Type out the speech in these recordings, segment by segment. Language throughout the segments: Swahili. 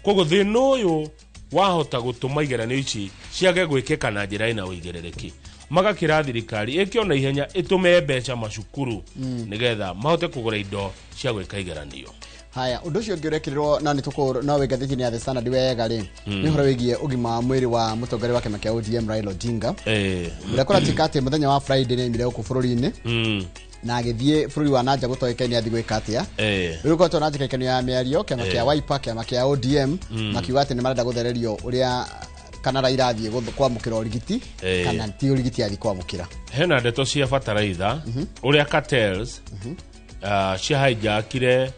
kogo thino uyu wahota gutuma igeranio ici ciage gwikika na njira ina uigerereki magakira thirikari ikiona ihenya itume mbeca macukuru nigetha mahote kugura indo cia gwika igeranio. Haya undu cio ngirekirirwo na nituko nawe gathiti-ini ya The Standard wega ri ni horo wigie ugima wa mwiri wa mutongori wa kema kia ODM Raila Odinga ndakora tikati muthenya wa Friday ni mire ku bururi-ini na agithie bururi wa nanja gutoekaine athi gwika atia riu ko tona njikekania ya miario kema kia Wiper kema kia ODM makiuga ati ni marenda guthererio uria kana Raila athie kwamukira urigiti kana ti urigiti athi kwamukira. Hena ndeto cia bataraitha uria cartels cia hijackire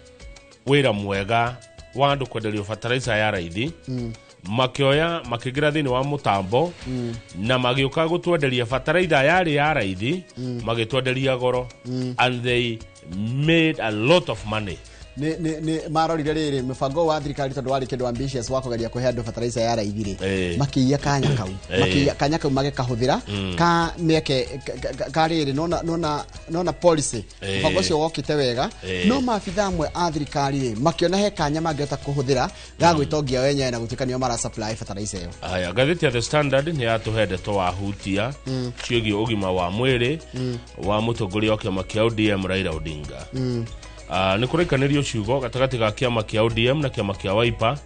wira mwega wa andu kwenderio fertilizer ya raithi makioya makigira thini wa mutambo na magioka gutwenderia fertilizer yari ya raithi magitwenderia goro and they made a lot of money. ni marorire riri mifango wa thirikari tondu wari kindu ambitious wako geria kuhe andu fertilizer ya raithi ri makiya kanya kau mage kahuthira ka mieke ka riri nona policy mifango cio wokite wega no mafitha amwe a thirikari ri makiona he kanya mangeta kuhuthira ga gwitongia wenyewe na gutikania mara supply fertilizer yo. Aya gatheti ya The Standard ni atuhede to wa hutia ciegi ugima wa mwiri wa mutongoria wa kiama kia ODM Raila Odinga. Ni kurekanirio ciugo gatagati ga kiama kia ODM na kiama kia Wiper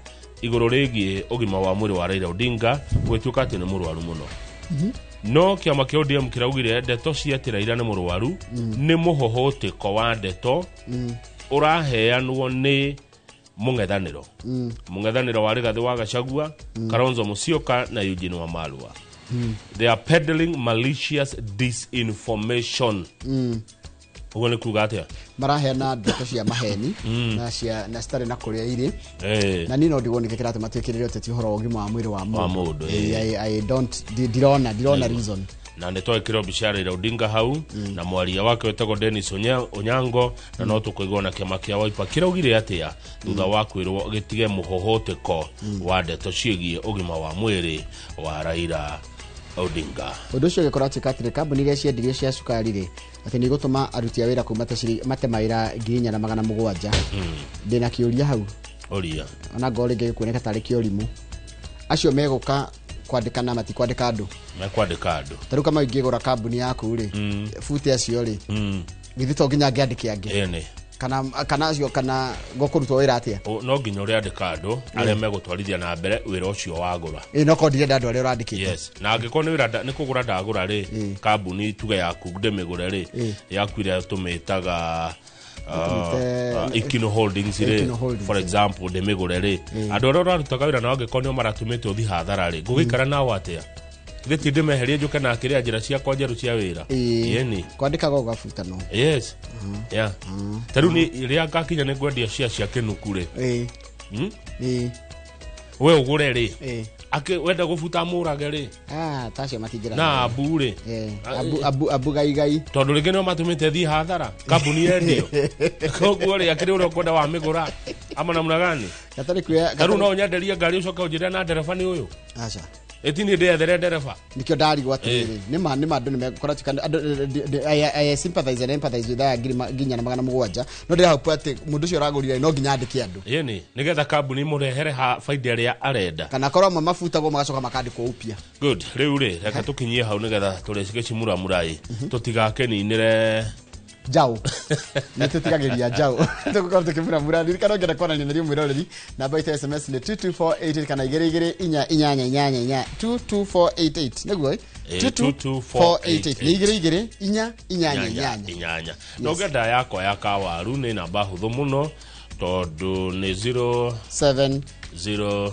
iguru rigie ugima wa mwiri wa Raila Odinga gwituka ati ni murwaru muno. No kiama kia ODM kiraugire ndeto cia ati Raila ni murwaru ni muhohotiko wa ndeto uraheanwo ni mungethaniro wa Rigathi wa Gachagua, Kalonzo Musyoka na Eugene Wamalwa. They are peddling malicious disinformation. Uone kugatia maraheana ndeto cia maheni na stare na kuria iri na nino ndigonike kirate matwikirire oteti horo ugima wa mwiri wa mundu. I don't dirona reason na ndeto ikiro bishara ira Odinga hau na mwaria wake wetego Dennis Onyango na no tukoigona kiama kia Wiper kiraugire atia thutha wa kwirwo gitige muhohoteko wa ndeto ciegie ugima wa mwiri wa Raila Odinga. Undu cio gikorati katire kambuni iria ciendirio cia cukari ri ati ni gutuma aruti a wira kuma mate maira 4,700 ndina kiuria hau oria ona ngori ngikuoneka tari kiorimu acio meguka kwandikana mati kwandika andu taruka maingigura kambuni yaku ri futi acio ri githito nginya ngiandike angi kana acio kana gokurutwo wira atia no nginya uri andika andu aria megutwarithia na mbere wira ucio wagura no ko ndire andu aria urandikite. Yes na angikoni wira ni kugura ndagura ri kambuni tuge yaku ndemigure ri yaku ira tumitaga Ikino Holdings ri for example ndemigure ri andu aria urarutaga wira na angikoni maratumite uthi hathara ri ngugikara nawo atia giti ndimeheria njuke na akiria njira cia konjeru cia wira yeni kwandika go gafuta no. Yes yeah taru ni ria ngakinya ne ngwendia cia kinuku ri we ugure ri ake wenda gufuta murage ri tacio matinjira na abu ri abu gai tondu ringi no matumite thi hathara kambuni yendio koguo ri akiri uri kwenda wa migura ama namna gani gatari kuya taru no nyenderia ngari ucoka unjira na ndereba ni uyu acha etini ndethere ndereba nikio ndari gwatiri nima andu nimekora tikana I sympathize and empathize with that ginya na 700 no ndira hope ati mundu cio ragurire no ginya andike andu yeni nigetha kambuni murehere ha faida ria arenda kana korwa mafuta go magacoka makandikwo upia. Good riu ri reka tukinyie hau nigetha turecike cimura murai tutigake ninire Jau nitutigagiria jau tukukora tukimura muradi kana ngenda kona ni ndio mwiroreri namba ita SMS ni 22488 kana igere inya 22488 niguo 22488 igere inya no ngenda yakwa ya kawaru ni namba huthu muno tondu ni 07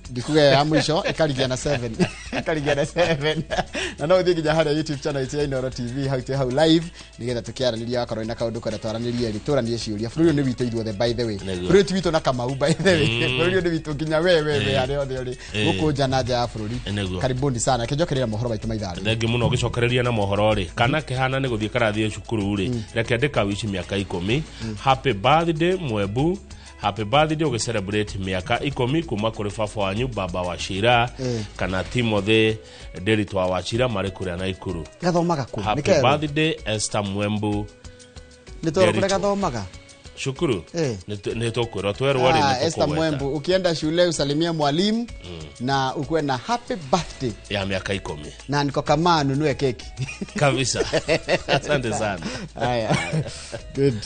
Dikuga ya mwisho ikarigia na 7 na no thigi jahara YouTube channel ya Inooro TV hau live nigetha tukiaraniria akoro ina kaundu kada twaraniria ritoranie ciuria buru ni witu ithuothe by the way buru twitu na Kamau by the way buru ni witu nginya wewe ari othe uri gukunja na nja ya bururi karibuni sana kijokerera mohoro baitu maithari thengi muno gicokereria na mohoro ri kana kihana ni guthie karathie cukuru ri reke ndika wici miaka 10 happy birthday Mwebu. Happy birthday uge celebrate miaka 10 kuma kuri fafa wanyu baba wa Shira kana Timothy Derito wa Shira mari kuri na Ikuru gathomaga ku happy birthday Esther Mwembu nitoro kuri gathomaga Shukuru. Nitokwira twerwa ri nitoko. Esther Mwembu, ukienda shule usalimia mwalimu na ukuwe na happy birthday ya miaka 10. Na niko kama nunue keki. Kabisa. Asante sana. Haya. Good.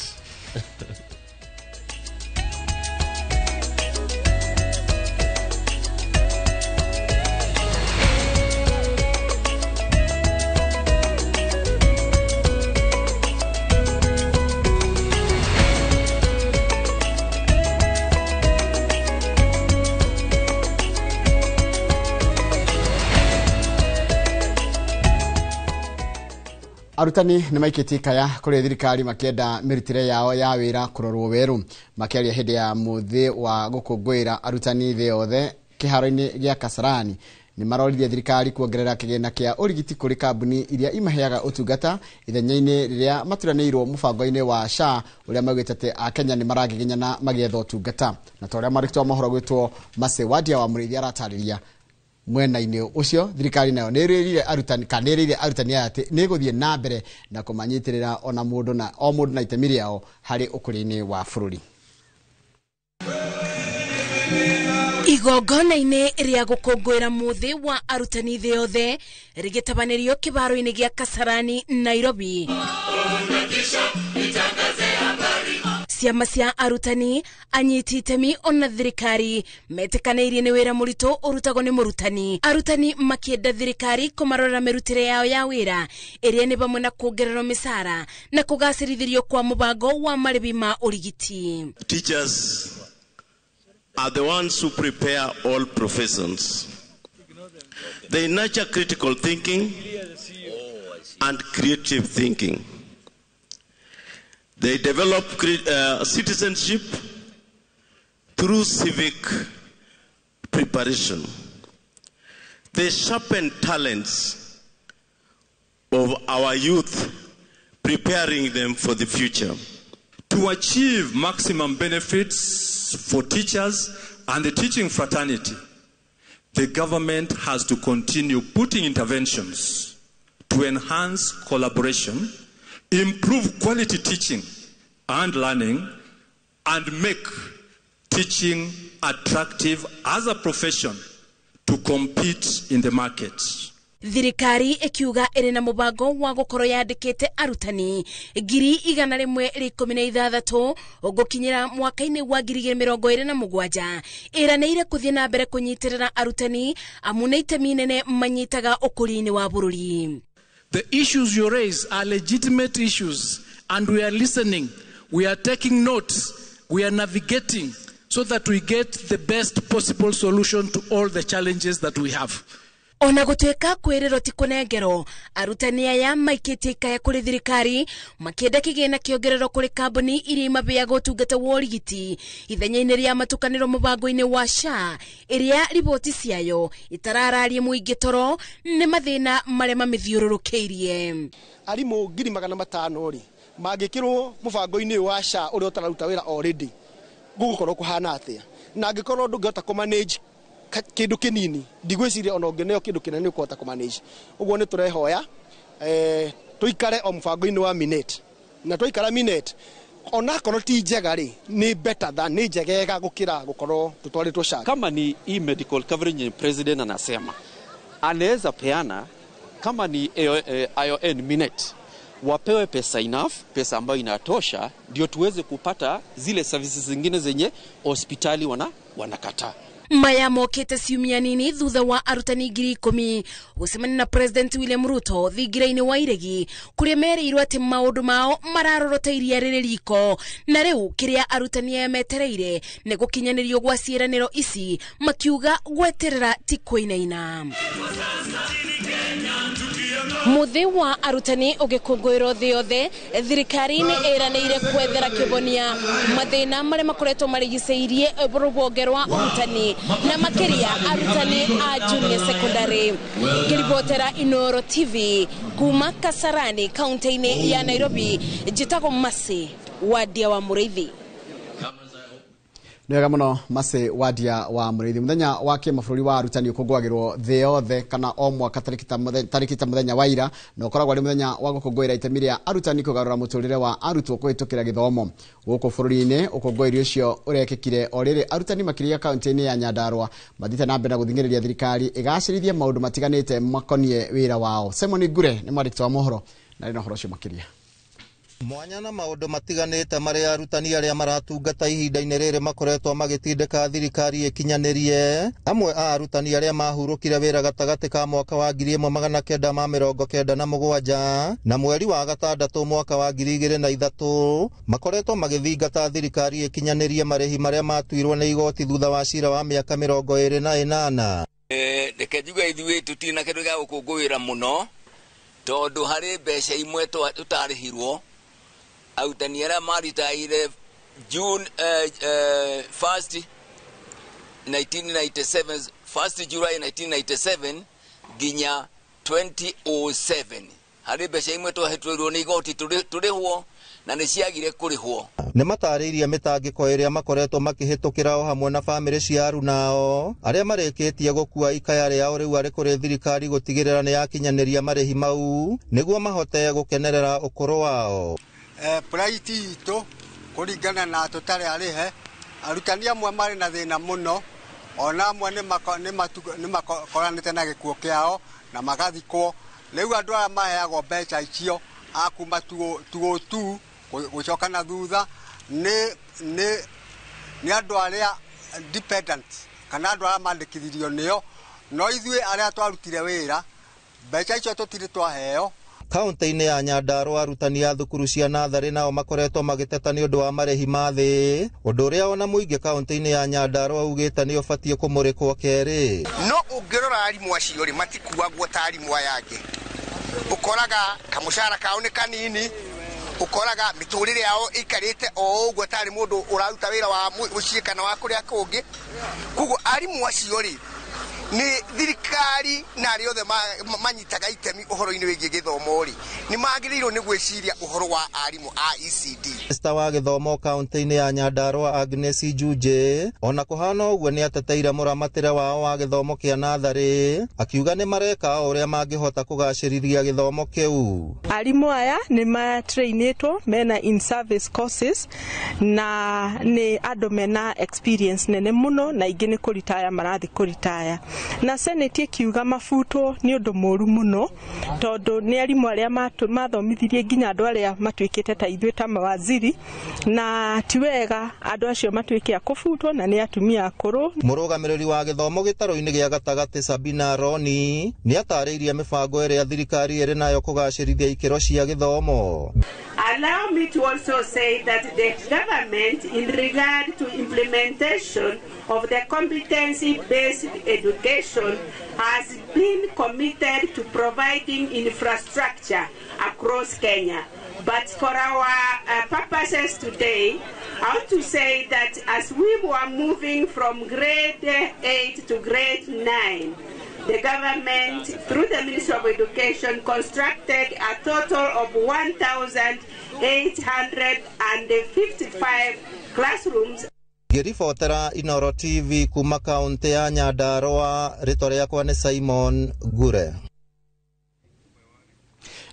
Arutani ni maikĩtie ya kũrĩ thirikari makĩenda mĩrutĩre yao ya wĩra kũrorwo werũ makĩaria hĩndĩ ya mũthĩ wa gũkũngũĩra arutani thĩ yothe kĩharo-inĩ gĩa Kasarani ni maroririe thirikari kuongerera kĩgĩna kĩa ũrigiti kũrĩ kambuni iria imaheaga ũtungata ithenya-inĩ rĩrĩa maturanĩirwo mũbango-inĩ wa SHA ũrĩa maugĩte atĩ Akenya nĩ maragiginyana magĩetha ũtungata na ta ũrĩa marĩtwa mohoro gwĩtwo Mase Wadia wa Mũrĩithi aratarĩria mwena-inĩ ucio thirikari nayo nĩrĩrire arutani ati nĩgũthiĩ na mbere na kũmanyitĩrĩra ona mũndũ na o mũndũ na itemi rĩao harĩ ũkũria-inĩ wa bũrũri. Igongona-inĩ rĩa gũkũngũĩra mũthĩ wa arutani thĩ yothe rĩgĩtabanĩrio kĩharo-inĩ gĩa Kasarani, Nairobi. Ciama cia arutani, anyiti itemi ona thirikari metĩkanĩirie nĩ wĩra mũritũ ũrutagwo nĩ mũrutani. Arutani makĩenda thirikari kũmarora mĩrutĩre yao ya wĩra ĩrĩa nĩ bamwe na kuongererwo mĩcara na kũgacĩrithirio kwa mũbango wa marĩhi ma ũrigiti. Teachers are the ones who prepare all professions. They nurture critical thinking and creative thinking. They develop citizenship through civic preparation. They sharpen talents of our youth, preparing them for the future. To achieve maximum benefits for teachers and the teaching fraternity, the government has to continue putting interventions to enhance collaboration, improve quality teaching and learning, and make teaching attractive as a profession to compete in the market. Thirikari ikiuga ĩrĩ na mũbango wa gũkorwo yandĩkĩte arutani 116,000 gũkinyĩra mwaka-inĩ wa 2027. Ĩranĩire kũthiĩ na mbere kũnyitĩrĩra arutani amu nĩ itemi inene manyitaga ũkũria-inĩ wa bũrũri. The issues you raise are legitimate issues, and we are listening, we are taking notes, we are navigating so that we get the best possible solution to all the challenges that we have. Ona gũtuĩka kwĩrĩrwo ti kũnengerwo, arutani aya maikĩtie ikaya kũrĩ thirikari makĩenda kĩgĩna kĩongererwo kũrĩ kambuni iria imabeaga ũtungata wa ũrigiti ithenya-inĩ rĩa matukanĩro mũbango-inĩ wa SHA ĩrĩa riboti ciayo itarararie mũingĩ toro nĩ mathĩna marĩa mamĩthiũrũrũkĩirie. Arimũ 500,000 mangĩkĩrwo mũbango-inĩ wa SHA ũrĩa ũtararuta wĩra already gũgũkorwo kũhana atĩa, na angĩkorwo ndũngĩhota kũmanage kĩndũ kĩnini ndigwĩciria ona ũngĩneo kĩndũ kĩnene ũkũhota kũmanage. Ũguo nĩ tũrehoya tũikare o mũbango-inĩ wa Minet, na tũikara Minet ona korwo ti njega rĩ nĩ better than nĩ njegega gũkĩra gũkorwo tũtwarĩtwo SHA. Kama ni medical coverage president anasema anaweza peana, kama ni ION Minet wapewe pesa enough, pesa ambayo inatosha ndio tuweze kupata zile services zingine zenye hospitali wanakataa. Maya mokete ciumia nini thutha wa arutani 10,000 gũcemania na President William Ruto thingira-inĩ wa iregi kũrĩa merĩirwo atĩ maũndũ mao mararorota iria rĩrĩ riko, na rĩu kĩrĩa arutani aya metereire nĩ gũkinyanĩrio gwa ciĩranĩro ici makiuga gweterera ti kũinaina. Mũthĩ wa arutani ũgĩkũngũĩrwo thĩ yothe, thirikari nĩ ĩranĩire kwethera kĩbonia mathĩna marĩa makoretwo marigicĩirie rũhonge rwa ũrutani na makĩria arutani a junior secondary. Ngĩribotera Inooro TV kuma Kasarani, kaunti-inĩ ya Nairobi, njĩtagwo Mase Wadia wa Mũrĩithi. Nega muno Mase Wadia wa Murithi muthenya wake mabũrũri wa arutani ukungwagirwo thĩ yothe kana o mwaka tariki ta muthenya wa ira na ukoragwo ari muthenya wa gukungwira itemi ria arutani kugarura muturire wa arutwo kuhitukira githomo guku bũrũri-inĩ ukungwiri ucio urekekire orire arutani makiria kaunti-inĩ ya Nyandarua mathite na mbere guthingiriria thirikari igacirithie maundu matiganite makonie wira wao. Simon Ngure ni mwandiki wa mohoro na rino horo cio makiria. Mwanya na maundu matiganite mari arutani aria maratungata ihinda-inĩ rĩrĩ makoretwo magitindika thirikari ikinyanirie. Amwe a arutani aria mahurukire wira gatagati ka mwaka wa 1997 na mweri wa gatandatũ mwaka wa 2003 makoretwo magithingata thirikari ikinyanirie marihi maria matuirwo ni igoti thutha wa cira wa miaka 28. Reke njuge ithuĩ tutina kindu gĩa gũkũngũĩra muno tondu hari mbeca imwe tutarihirwo arutani aria maritaire June 1st 1997 1st July 1997 ginya 2007 hari mbeca imwe twahetweirwo ni igoti turihwo na ni ciagire kurihwo. Ni matariirie mitangiko iria makoretwo makihitukira o hamwe na bamĩrĩ cia arunao aria mareketie gukua ikaya riao riu ari kuri thirikari gutigirira ni yakinyaniria marihi mau niguo mahote gukenerera ukuru wao. Praiti itu kuringana na tutari arihe arutani amwe mari na thina muno ona amwe ni makoranite na gikuo kiao na magathikwo riu andu aya maheagwo mbeca icio akuma tu gucoka na thutha ni andu aria dependent kana andu aria mandikithirio nio no ithuĩ aria twarutire wira mbeca icio tutire twaheo. Kaunti-inĩ ya Nyandarua arutani a thukuru cia nathari nao makoretwo magiteta ni undu wa marihi ma thĩ undu uria ona muingi kaunti-inĩ ya Nyandarua ugite ni ubatie kumurikwo keri. No ungirora arimu acio ri matikuagwo ta arimu aya angi ukoraga kamushara kao ni kanini ukoraga miturire yao ikarite o uguo tari mundu uraruta wira wa muciĩ kana wa kuria kungi kugu arimu acio ri ni thirikari na ari othe manyitaga itemi uhoro-ini wigie githomo ri ni magiriirwo ni gwiciria uhoro wa arimu a ECD. Minister wa githomo kaunti-ini ya Nyandarua Agnes Njuje ona kuhana uguo ni ateteire muramatire wao wa githomo kia nathari akiuga ni mareka uria mangihota kugacirithia githomo kiu. Arimu aya ni matrainitwo mena in service courses na ni andu mena experience nene muno na ingi ni kuritaya marathi kuritaya na seneti kiuga mafuto ni undu moru muno tondu ni arimu aria mathomithirie nginya andu aria matuikite ta ithuĩ ta mawaziri na tiwega andu acio matuike akufutwo na ni atumia akuru. Murugamiriri wa githomo gitaro-ini gia gatagati Sabina Roni ni atariirie mibango iria thirikari iri nayo kugacirithia ikiro cia githomo. Allow me to also say that the government, in regard to implementation of the competency-based education, has been committed to providing infrastructure across Kenya. But for our purposes today, I want to say that as we were moving from grade 8 to grade 9, the government, through the Ministry of Education, constructed a total of 1,855 classrooms. Ngiribotera Inoro TV kuma kaunti ya Nyandarua, rĩtwa rĩakwa nĩ Simon Ngure.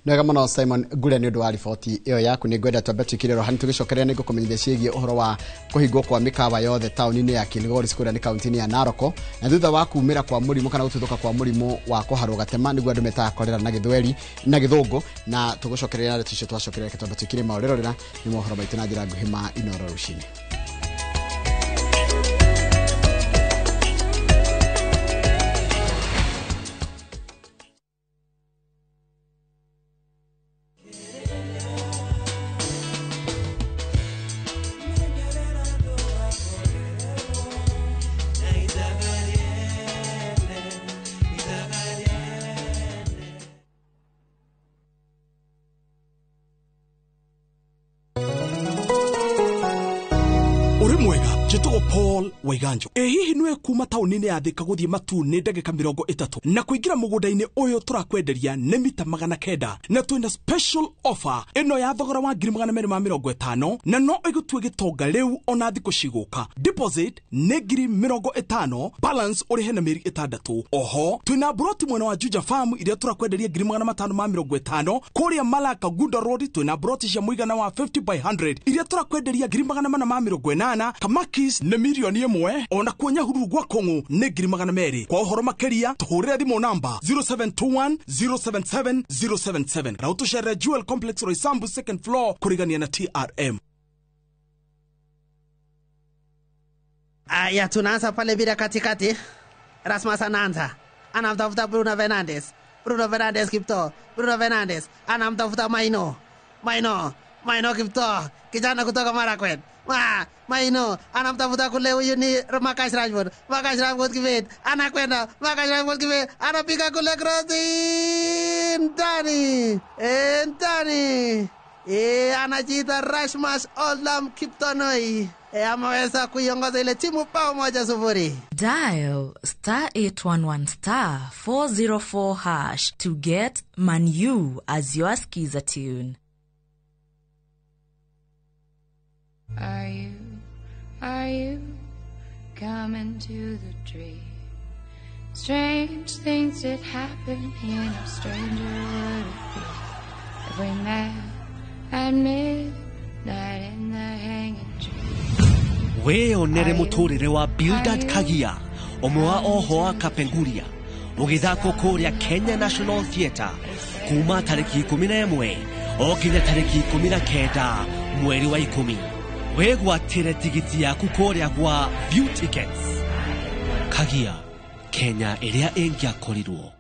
Nega muno Simon Ngure ni undu wa riboti iyo yaku ni ngwenda twambe twikiriro hani tugicokeria ni gukumenyithia ciĩgie uhoro wa kuhingwo kwa mikawa yothe tauni-ini ya Kilgoris kuria ni kaunti-ini ya Narok na thutha wa kumira kwa murimu kana gututhuka kwa murimu wa kuharwo gatema niguo andu metaga kolera na githweri na githungu na tugucokeria na tucio twacokeria twambe twikire mauriro rira ni mohoro maitu na njira nguhi ma Inoro rucini. Jitugo Paul Waiganjo. Hihi nwe kuma taunini ya Thika guthie Matune ndagika 30 na kuingira mugunda-ini uyu turakwenderia ni mita 900 na twina special offer ino ya thogora wa 250 na no igutue gitonga riu ona thiko ciguka. Deposit ni 50, balance urihe na meri 6. Oho twina broti mwena wa Juja Farm iria turakwenderia 550 kuria Malaka Gunda Road. Twina broti cia muigana wa 50 by 100 iria turakwenderia 480 Kamakis na milioni 1 ona kuonya huru gwa Kongo ni 200. Kwa uhoro makeria tuhurire thimo namba 0721 077 077 na utushere Jewel Complex Roysambu second floor kurigania na TRM. Aya, tunaanza pale bila katikati. Rasmus anaanza, anamtafuta Bruno Fernandes Kipto. Bruno Fernandes anamtafuta Maino Kipto, kijana kutoka Marakwet. Maino anamtafuta kule, huyu ni Marcus Rashford kibet anakwenda, Marcus Rashford kibet anapiga kule, crossing ndani anajiita Rasmus Oldham Kiptonoi. Ameweza kuiongoza ile timu bao 1-0. Dial *811*404# to get Manu as your skiza tune. Are you coming to the tree? Strange things that happen here, no stranger would it be if we met at midnight in the hanging tree. We onere muturire wa Bildad Kagia, omwa oho wa Kapenguria, ugithako kuria Kenya National Theatre, kuma tariki 11 okinya tariki 19 mweri wa 10. We gwatire tigiti yaku kuria gwa View Tickets. Kagia, Kenya iria ingyakorirwo.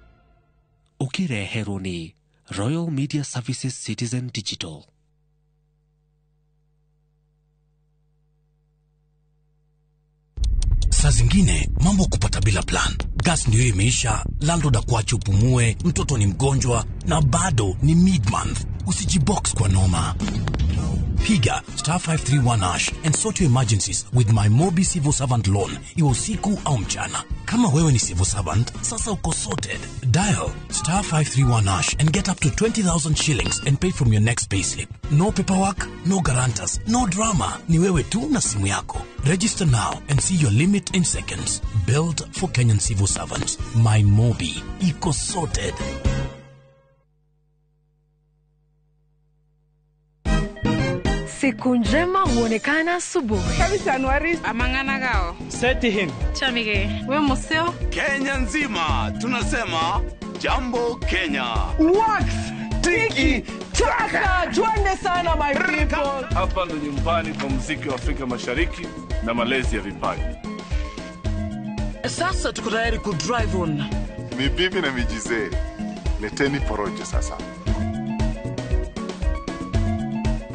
Ukireherwo ni Royal Media Services Citizen Digital. Saa zingine mambo kupata bila plan. Gas ndio imeisha, landlord akuache upumue, mtoto ni mgonjwa na bado ni mid-month. Usijibox kwa noma. Piga *531# and sort your emergencies with my Mobi Civil Servant Loan, iwe usiku au mchana. Kama wewe ni civil servant, sasa uko sorted. Dial *531# and get up to 20,000 shillings and pay from your next payslip. No paperwork, no guarantors, no drama. Ni wewe tu na simu yako. Register now and see your limit in seconds. Built for Kenyan civil servants. My Mobi, iko sorted. Siku njema huonekana asubuhi. Kabisa Januari amangana gao. Seti him. Chamige. We museo. Kenya nzima tunasema jambo Kenya. Wax, tiki, taka. Twende sana my people. Hapa ndo nyumbani kwa muziki wa Afrika Mashariki na malezi ya vipaji. Sasa tuko tayari ku drive on. Mibibi na mijize. Leteni porojo sasa.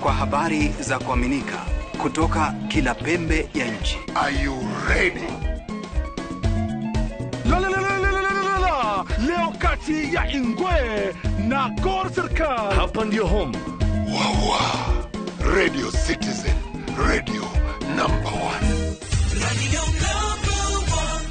Kwa habari za kuaminika kutoka kila pembe ya nchi. Are you ready? Leo kati ya Ingwe na Gor Serikali. Hapa ndio home. Wawa. Radio Citizen, radio number 1. Radio number 1.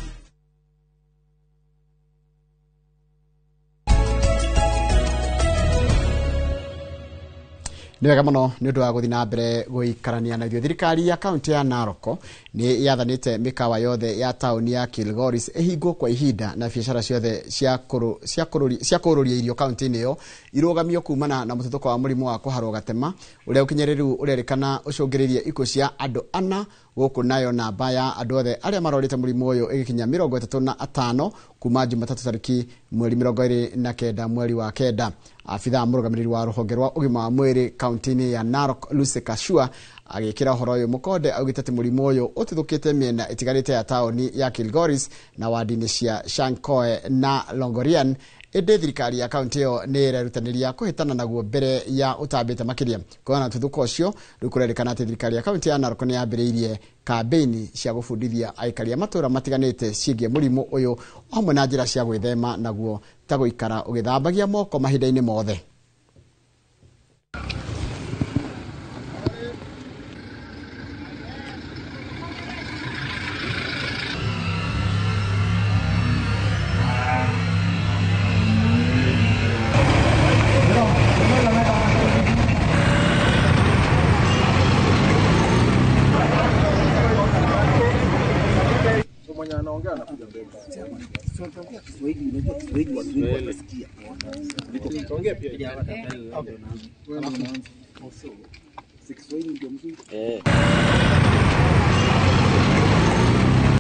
Ni wega muno ni undu wa guthi na mbere guikarania na thirikari ya kaunti ya Narok ni yathanite mikawa yothe ya tauni ya Kilgoris ehingo kwa ihinda na biashara ciothe cia kururia irio kaunti-ini yo irugamio kumana na mututhũko wa murimu wa kuharwo gatema uria ukinyeriru urerikana ucungiririe ikuo cia andu 4 guku nayo namba ya andu othe aria marorite murimu uyu igikinya 35 kuma Jumatatu tariki mweri 29 mweri wa kenda. Afitha murugamiriri wa ruhonge rwa ugima wa mwiri kaunti-ini ya Narok Lucy Kashua agikira horo uyu mukonde augitete murimu uyu utithukite miena itigarite ya tauni ya Kilgoris na wadi-ini cia Shankoe na Longorian. Ede thirikari ya kaunti yo ni irerutaniria kuhitana naguo mbere ya utambite makiria kuona tuthuko ucio rukurerikana ati thirikari ya kaunti ya Narok ni yambiriirie kampeni cia gufundithia aikari matura matiganite ciigie murimu uyu hamwe na njira cia gwithema naguo ta guikara ugithambagia moko mahinda-ini mothe.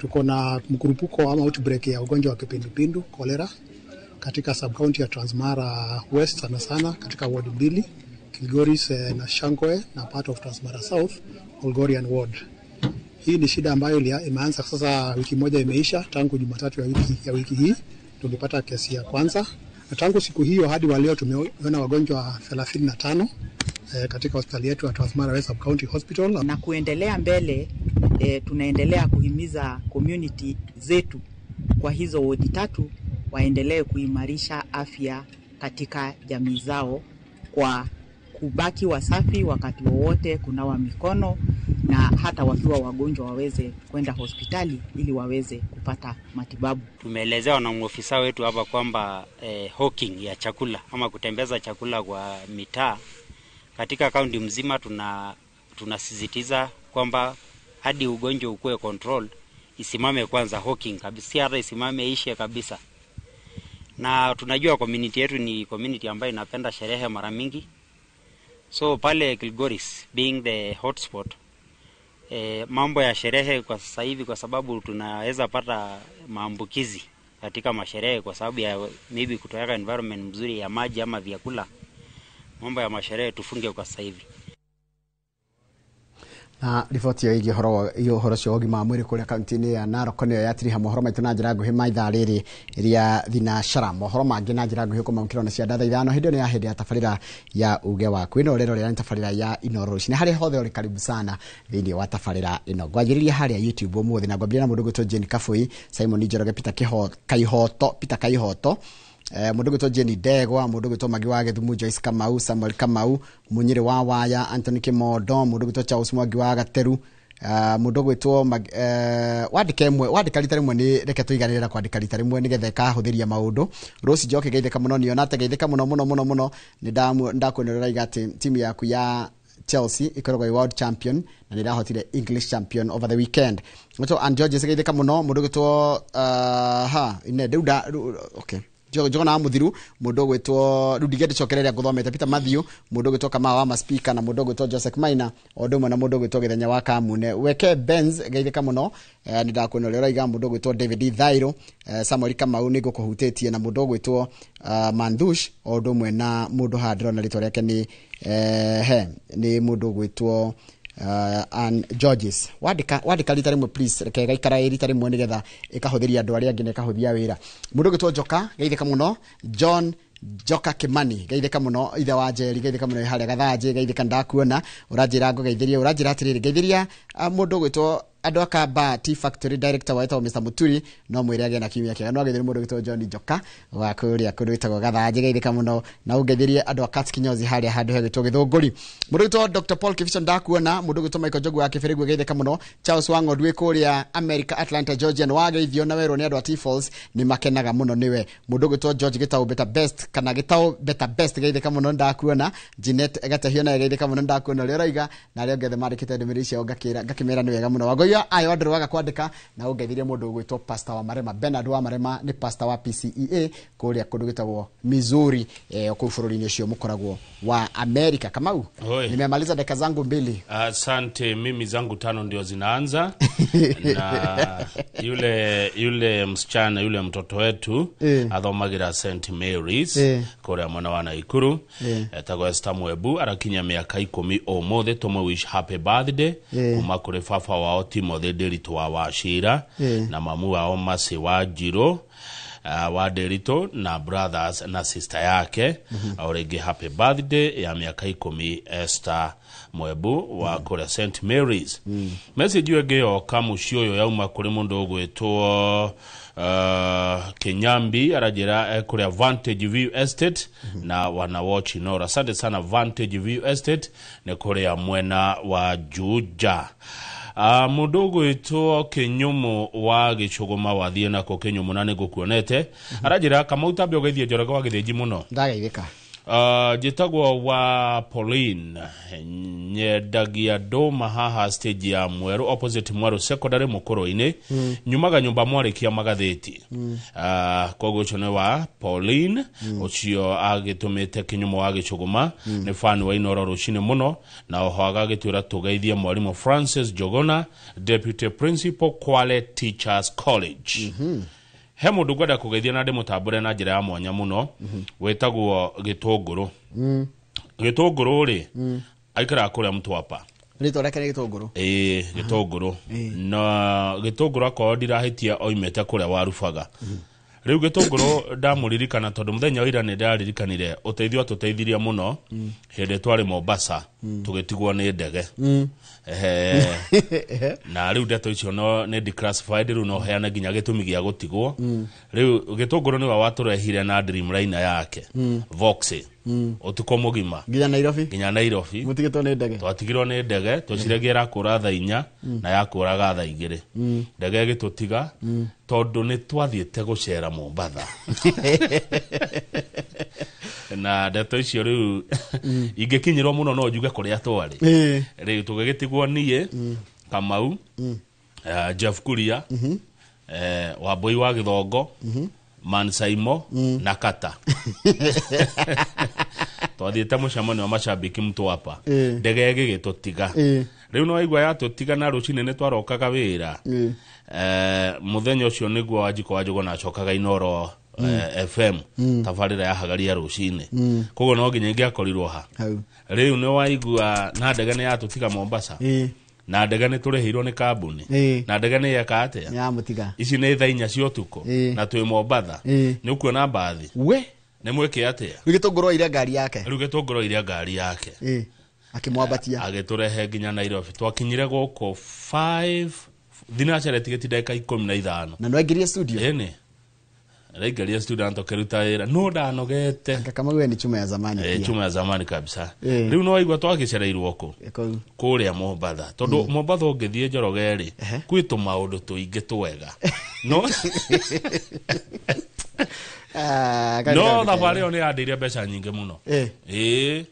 Tuko na mkurupuko ama outbreak ya ugonjwa wa kipindupindu cholera katika sub-county ya Transmara West sana katika ward 2, Kilgoris na Shangwe na part of Transmara South, Olgorian ward. Hii ni shida ambayo imeanza sasa, wiki moja imeisha tangu Jumatatu ya wiki hii tulipata kesi ya kwanza, na tangu siku hiyo hadi wa leo tumeona wagonjwa 35 katika hospitali yetu ya Transmara West Sub-County Hospital. Na kuendelea mbele tunaendelea kuhimiza community zetu kwa hizo wodi 3 waendelee kuimarisha afya katika jamii zao kwa kubaki wasafi wakati wowote, kunawa mikono, na hata wakiwa wagonjwa waweze kwenda hospitali ili waweze kupata matibabu. Tumeelezewa na ofisa wetu hapa kwamba hawking ya chakula ama kutembeza chakula kwa mitaa katika kaunti mzima tunasisitiza kwamba hadi ugonjwa ukue control isimame kwanza hawking kabisa, hata isimame ishe kabisa. Na tunajua community yetu ni community ambayo inapenda sherehe mara mingi. So pale Kilgoris being the hotspot, mambo ya sherehe kwa sasa hivi, kwa sababu tunaweza pata maambukizi katika masherehe kwa sababu ya maybe kutoweka environment mzuri ya maji ama vyakula, mambo ya masherehe tufunge kwa sasa hivi. Na riboti ya hiyo horo cio gima mwiri kuria kaunti-ini ya Narok niyo yatiriha mohoro maitu na njira nguhi maitha riri iria thinacara mohoro mangi na njira nguhi kumamukirwo na cia ndatha ithano hindi ya hindi ya tabarira ya uge waku ino rero ria tabarira ya Inoro Rucini hari hothe uri karibu sana thiini wa tabarira ino ngwanjiriria haria YouTube umuthi na ngwambia na mundu gwitwo Jane Kafui, Simon Njoroge, Peter Kaihoto mundu gwitwo Jenny Ndegwa, mundu gwitwo Magi wa Githumu, Joyce Kamau, Samuel Kamau, Munyiri wa Waya, Anthony Kimondo, mundu gwitwo Charles Mwangi wa Gateru, mundu gwitwo wandika rita rimwe ni reke tuiganirira kwandika rita rimwe nigetha kahuthiria maundu. Rose Njoke geitheka muno ni onate geitheka muno ni ndakwenerera igati timu yaku ya Chelsea ikoragwo world champion na ni rahotire English champion over the weekend. Muto and George geitheka muno mundu gwitwo ine deuda okay Jona Muthiru, mundu gwitwo Rudigete Chokereria nguthomete, Peter Matthew, mundu gwitwo Kamau wa speaker, na mundu gwitwo Joseph Maina, odumwe na mundu gwitwo Githenya wa Kamune. Weke Benz geitheka muno ni ndakwonelera iga mundu gwitwo David Thairo, Samuel Kamau ni gukuhutetie, na mundu gwitwo Mandush, odumwe na mundu hadro na rito yake ni mundu gwitwo and Georges wadika rita rimwe please reke gaikara rita rimwe nigetha ikahuthiria andu aria angi nekahuthia wira. Mundu gwitwo Joka geitheka muno, John Joka Kimani geitheka muno, ithe wa Njeri geitheka muno, haria Gathanji geitheka ndakuona, uranjira ngo geithiria, uranjira atiriri geithiria mundu gwitwo andu akamba Tea Factory director wa Mr Muturi no mwire agena kimia kiega, no geithiria mundu gwitwo John Joka wa kuria kundu gwitwo Gathanji geitheka muno, na ugeithiria andu akatsi kinyozi haria handu hegitwo Githunguri. Mundu gwitwo Dr Paul Kivision ndakuona, mundu gwitwo Michael Jogu wa Kibirigwe geitheka muno, Charles Wango ndwe kuria America Atlanta Georgia no wageithio na wero ni andu a T-Falls ni makenaga muno niwe. Mundu gwitwo George Gitau Better Best kana Gitau Better Best geitheka muno ndakuona, Jeanette Gatahio na geitheka muno ndakuona rero iga na rero gethe marikite ndumirici o ngakimera ni wega muno wagoya ayo andu waga kwandika na ugeithirie mundu gwitwo Pastor wa Marema, Bernard wa Marema ni pastor wa PCEA kuria kundu gwitagwo Missouri ku bururi-ini ucio mukoragwo wa America. Kamau nimemaliza dakika zangu 2. Asante, mimi zangu 5 ndio zinaanza na yule msichana yule mtoto wetu athomagira St Mary's kuria mwana wa Naikuru etagwo Esther Mwebu arakinya miaka 10 omothe tumwe wish happy birthday kuma kuri fafa wao Timothy Derito wa Washira na mamu wao Masi wa Jiro wa Derito na brothers na sister yake aurege happy birthday ya miaka 10 Esther Mwebu wa kore St Mary's. Message yegeo kamushioyo yauma kuri mundu gwetwo Kenyambi arajira kuri Vantage View Estate na wana watch Inoro. Asante sana Vantage View Estate ne kore ya mwena wa Juja. Mudogo ito Kenyumo wa Gichogoma wa Thiena ko Kenyumo nane gukuonete arajira kama utabyo geithie Njoroge wa Githiji muno ndageithika Jitagwo wa Pauline nyedagia doma haha stage ya Mweru opposite Mweru secondary Mukoro-ini nyumaga nyumba mwarikia magatheti koguo chone wa Pauline ucio agitumite kinyumo wa Gichuguma ni fan wa Inoro rucine muno na oho agagitwira tugeithie mwarimu Francis Jogona Deputy Principal Kwale Teachers College. He mundu gwenda kugeithia na ndi mutambure na njira ya mwanya muno wetagwo Gitunguru. Gitunguru ri aikara kuria Mtwapa. Rito rake Gitunguru. Gitunguru. Na Gitunguru akondira hitia oimete kuria Warubaga. Riu Gitunguru ndamuririkana tondu muthenya wira ni ndaririkanire uteithio tuteithiria muno hinde twari Mombasa tugitigwo ni ndege. Na riu ndeto icio no ni declassified riu no heana ginya gitumi gia gutigwo. Riu Gitunguru ni wa waturehire na Dreamliner yake Vox utuko mugima ginya Nairobi mutigitwo ni ndege twatigirwo ni ndege tuciregira kura tha 4 na yakuraga tha 2 ndege gitutiga tondu ni twathiete gucera Mombasa na ndeto icio riu ingikinyirwo muno no njuge kuria twari riu tugigitigwo nie Kamau Jeff Kuria Wambui wa Githongo Mansaimo na Kata twathiete mucemano wa macambiki Mtwapa ndege gigitutiga riu no igwa ya tutiga na rucine ne twarokaga wira muthenya ucio niguo Wanjiko wa Njuguna acokaga Inoro FM tafarira ya hagaria rucine koguo no nginya ingiakorirwo ha riu no waigua na ndege ne ya tutiga Mombasa na ndege ne turehirwo ni kambuni na ndege ne yakate ya mutiga ici ne tha 4 cia utuko na twi Mombasa ni ukuona mbathi we ne mweke atia Gitunguru ile gari yake Gitunguru ile gari yake akimwabatia agiturehe ginya Nairobi twakinyire guko 5 thina chareti dakika 15 na no agiria studio ene Raigalia student okeruta wira no ndanogete kama wewe ni chuma ya zamani pia chuma ya zamani kabisa riu no igwa twagicereirwo ko kuria Mombasa tondu Mombasa ungithie Njorogeri kwitu maundu tuingi twega no no thabari oni andiria mbeca nyingi muno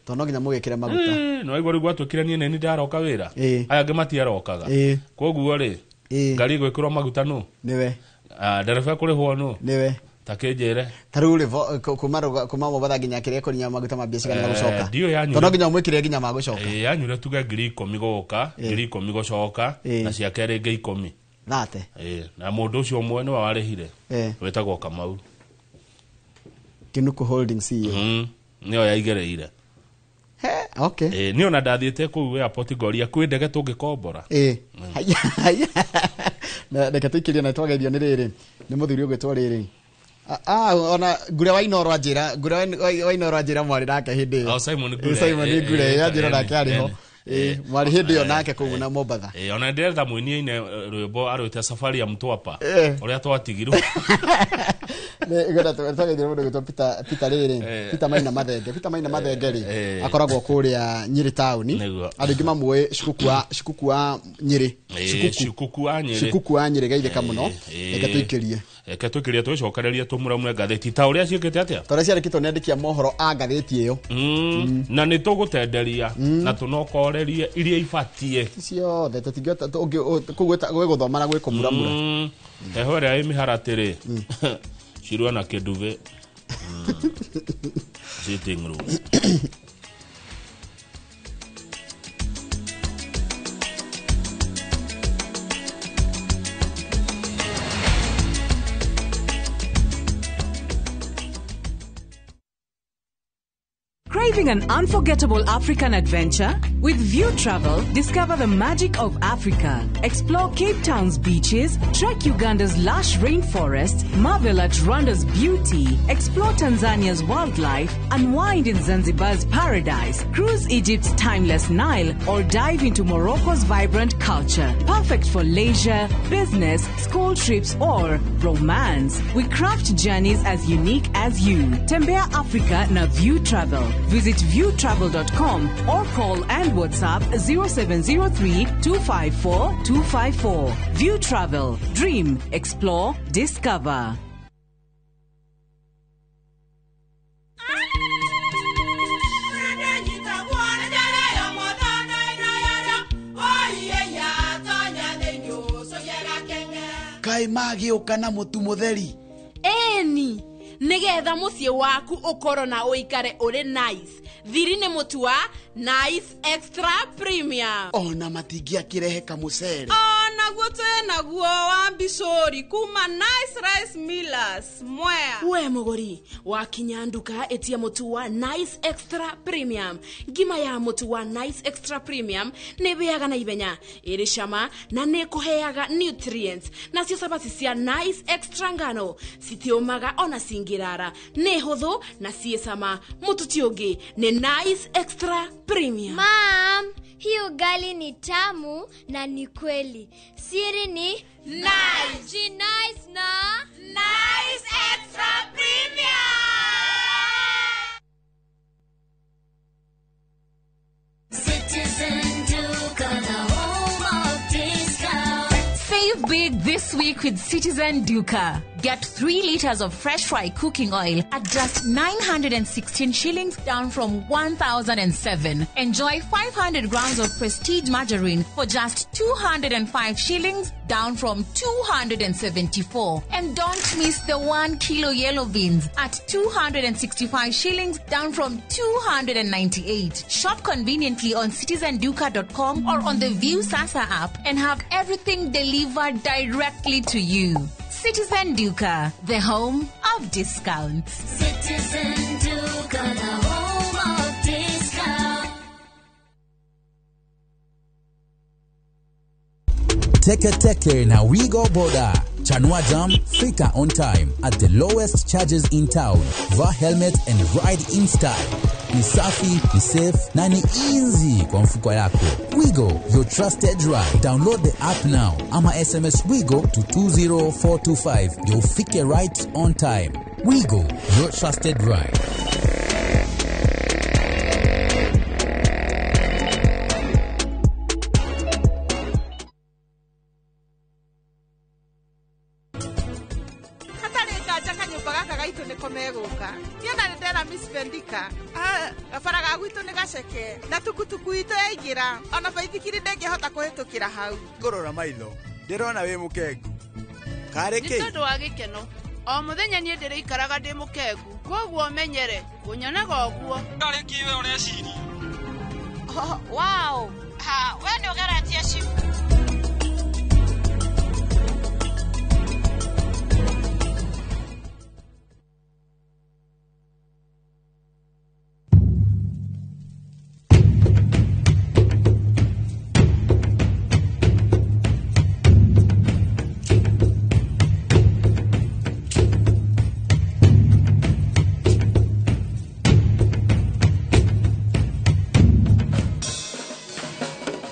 tono nginya mugekira maguta no igwa rigwa twikiranie neni ndaroka wira aya ngimatiarokaga koguo ri ngari gwikirwo maguta no niwe ndereba kuri huono niwe takejere tarule kuma Mombasa nginya kiria kunya maguta mabia cigana gucoka tono nginya mwikire nginya magucoka yanyure tuga 10,000 goka 10,000 gucoka na cia kere 10,000 thate na mundu ucio mwene wa warehire wetagwo Kamau Kinuku Holding CEO nio yaigereire okay nio na ndathiete ku airport goria kwi ndege tungikombora na ndeke tuikiria na twageithio ni riri ni muthuri ugwetwo riri ona ngure wa Inoro ajira ngure wa Inoro ajira mwari nake hindi Simon ngure yajira nake ariho mwari hindi yo nake kugu na Mombasa ona ndireta mwinie ine rwimbo arwite safari ya Mtwapa uria twatigirwo igora twageithio mundu gwetwo Peter riri Peter Maina Mathenge ri akoragwo kuria Nyeri town andu ngimamwe Shikuku wa Nyeri Shikuku wa Nyeri gaitheka muno reke tuikirie twicokererie tumuramure ngatheti ta uria ciikite atia tore ciarikitwo niandikia mohoro a ngatheti iyo na ni tugutenderia na tunokorerie iria ifatie cio ndete tingota kugweta guthoma na gwikumuramura eho ria imiharatiri shirwa na keduve sitting room Craving an unforgettable African adventure? With View Travel, discover the magic of Africa. Explore Cape Town's beaches, trek Uganda's lush rainforest, marvel at Rwanda's beauty, explore Tanzania's wildlife, unwind in Zanzibar's paradise, cruise Egypt's timeless Nile, or dive into Morocco's vibrant culture. Perfect for leisure, business, school trips, or romance. We craft journeys as unique as you. Tembea Africa na View Travel. Visit viewtravel.com or call and WhatsApp 0703 254 254. View Travel. Dream, explore, discover. mai magĩũka na mũtu mũtheri. Eni nigetha muciĩ waku ũkorwo na ũikare ũrĩ nice. Thiri nĩ mũtu wa Nice Extra Premium. Ona matingĩakĩrehe kamũcere. Naguo naguo wa Bishori kuma Nice Rice Millers Mwea. We mũgũri wakinya nduka etia mũtu wa Nice Extra Premium. Ngima ya mũtu wa Nice Extra Premium nĩ bĩaga na ibenya, ĩrĩ cama na nĩ kũheaga nutrients. Nacio sabati cia Nice Extra ngano citiũmaga ona singirara, nĩ hũthũ na ciĩ cama. Mũtu ti ũngĩ nĩ Nice Extra Premium. Mom, hii ugali ni tamu na ni kweli. Siri ni Nice. Ji nice na Nice Extra Premium. Citizen Duke, the home of discount. Save big this week with Citizen Duca. Get 3 liters of fresh fry cooking oil at just 916 shillings, down from 1,007. Enjoy 500 grams of prestige margarine for just 205 shillings, down from 274. And don't miss the 1 kilo yellow beans at 265 shillings, down from 298. Shop conveniently on citizenduca.com or on the View Sasa app and have everything delivered directly to you. Citizen Duca, the home of discounts. Citizen Duca, the home of discount. Teke na Wigo Boda. Chanua Jam, fika on time at the lowest charges in town. Vaa helmet and ride in style. Ni safi, ni safe, na ni easy kwa mfuko yako. Wigo, your trusted ride. Download the app now. Ama SMS Wigo to 20425. You'll fike right on time. Wigo, your trusted ride. Gafaraga gwitũ nĩ gaceke na tukutuku itũ yaingĩra ona baithikiri ndĩngĩhota kũhĩtũkĩra hau. Ngũrora maitho ndĩrona wĩ mũkengu karĩ kĩ? Nĩ tondũ wa gĩkeno o mũthenya niĩ ndĩrĩikaraga ndĩ mũkengu, koguo menyere kũnyonaga ũguo. Karĩ kiwe ũreciria? Wow, we nĩ ũgeretie cibu.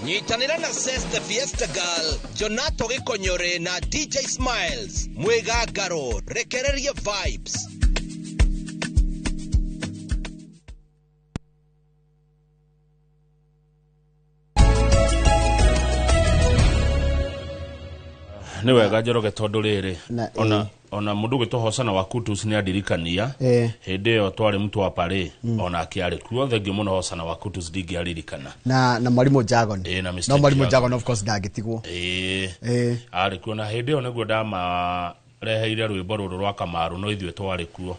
Nyitanira na Sesta Fiesta Girl, Jonato Gikonyore na DJ Smiles, Mwegagaro, rekereria vibes. Nĩ wega Njoroge tondu riri ona mundu gitohocana wa Kutus ni adirikania hindi yo twari mtu wa pare ona akiari kuo thengio muno hocana wa Kutus ndingiaririkana na mwalimu Jagon no mwalimu Jagon of course ndagitigwo ari kuo na hindi yo niguo ndama reheire rwimbo ruru rwa Kamaru no ithuĩ twari kuo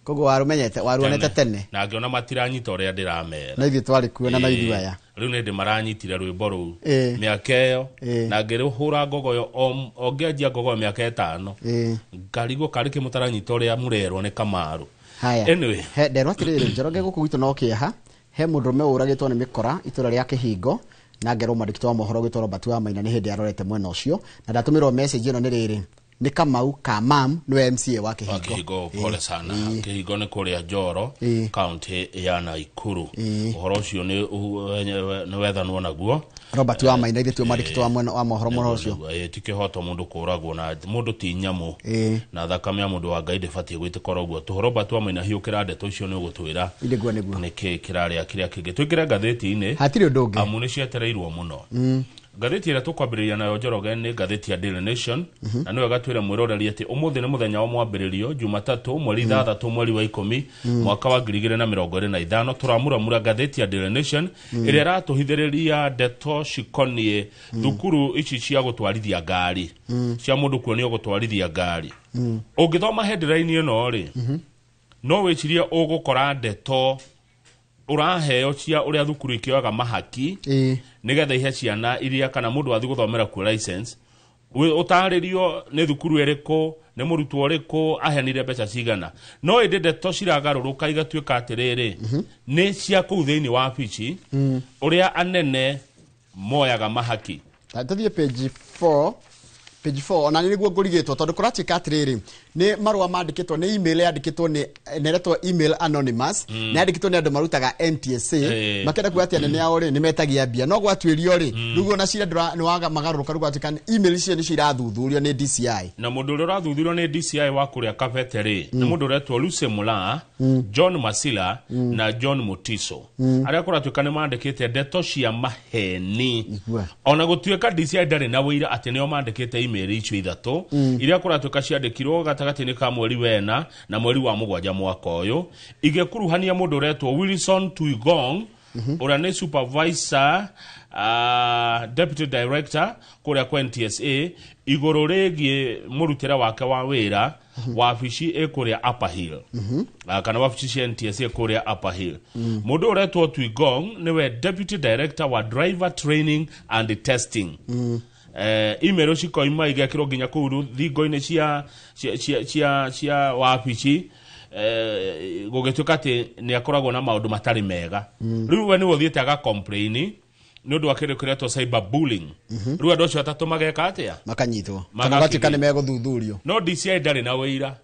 kogo waruonete tene na ngiona matiranyita uria ndiramera na ithuĩ twari kuo na ithuĩ aya riu nĩ maranyitire rwimbo ruu miaka iyo na ngĩrũhũra ngogoyo o ngĩanjia ngogoyo miaka 5 ngarigwo karĩ kĩmũtaranyita ũrĩa mũrerwo nĩ Kamaru. Anyway nderwo atĩrĩrĩ Njoroge gũkũ gwitũ no kĩeha he mũndũrũme ũragĩtwo nĩ mĩkora itũra rĩa Kĩhingo na ngerwo mwandĩki wa mohoro gĩtwo Robert wa Maina nĩ hĩndĩ arorete mwena ũcio na ndatũmĩrwo message ĩno nĩ rĩrĩ ni Kamau ka mam no MCA wa Kĩhingo. Pole sana. Kĩhingo nĩ kũrĩa Njoro county ya Naikuru. Ũhoro ũcio nĩ wethanwo naguo Robert wa Maina ithuĩ mwandĩki wa mwena wa mohoro mũno ũcio tikĩhoto mũndũ kũragwo na mũndũ ti nyamũ na thakame ya mũndũ wa Ngai ndĩbatie gwĩtĩkora ũguo tu. Robert wa Maina hiũkĩra ndeto icio nĩ ũgũtwĩra nĩkĩ kĩrarĩa kĩrĩa kĩngĩ twĩkĩre ngathĩti-inĩ hatirĩ ũndũ ũngĩ amu nĩ cietereirwo mũno. Gatheti ira tukwambiriria nayo Njoroge ni gatheti ya Daily Nation na niwe gatwira mwiroreri ati umuthi ni muthenya wa mwambiririo Jumatatu mweri 3 mweri wa 10 mwaka wa 2025 turamuramura gatheti ya Daily Nation iria ratuhithiriria ndeto cikonie thukuru ici cia gutwarithia ngari cia mundu kuonio gutwarithia ngari ungithoma headline ino ri no wicirie ugukora ndeto uraheo cia uria thukuru ikioga mahaki nigetha ihe ciana iria kana mundu athi guthomera ku license utaririo ni thukuru eriko ni murutwo riko ahenire mbeca cigana no inde to ciragaruruka igatuika atiriri ni cia kuu thiini wa pichi uria anene moyaga mahaki tathie page 4 ona niguo ngurigitwo tondu kuratika atiriri ni marua mandikitwo ni email yandikitwo ni neretwo email anonymous ni yandikitwo ni andu marutaga NTSA makenda kuatia nene ao ri ni metagia bia no gwatwirio ri rugo na cira ni waga magaruruka rugatika email icio ni cirathuthurio ni DCI na mundu uri rathuthurio ni DCI wa kuria kafeteri ni mundu uretwo Luce Mula John Masila na John Mutiso aria kuratuika ni mandikite ndeto cia maheni ona gutuika DCI ndari na wira ati nio mandikite email icio ithatu iria kuratuika ciandikirwo gatagati-ini ka mweri wena na mweri wa mugwanja mwaka uyu igekuruhania mundu uretwo Wilson Tuigong ura ni supervisor deputy director kuria kwa NTSA iguru rigie murutira wake wa wira wabici ekuria Upper Hill kana wabici cia NTSA ekuria Upper Hill mundu uretwo Tuigong niwe deputy director wa driver training and testing email cikoima igekirwo nginya kuru thingo-ini cia wabici gugituka ati ni akoragwo na maundu matari mega riu we ni wothiete aga complain ni undu akirekeretwo cyber bullying riu andu acio atatu mageka atia makanyitwo kana gatika ni meguthuthurio no DCI ndari na wira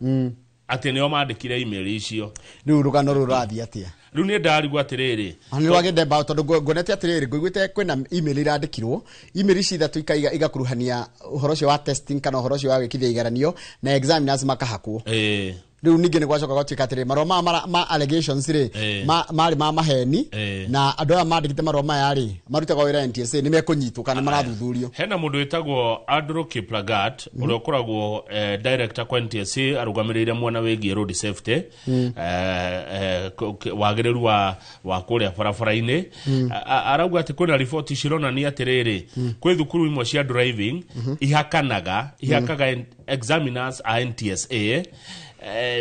ati nio mandikire email icio riu rugano rurathi atia riu ni ndarigwa atiriri ani wagende ba tondu ngonete atiriri ngwigwite kwina email irandikirwo email ici thatu igakuruhania uhoro cio wa testing kana uhoro cio wa wikithia igaranio na examiners makahakwo riu ningi ni gwacoka gwatika atiri maroma ma allegations ri mari ma maheni na andu aya mandikite maroma yari marutaga wira NTSA ni mekunyitwo kana marathuthurio hena mundu wetagwo Andrew Kiplagat uria ukoragwo director kwa NTSA arugamirire mwana wegie road safety wagiriru wa kuria barabara-ini arauga ati kwina report cirona ni atiriri kwi thukuru imwe cia driving ihakaga examiners a NTSA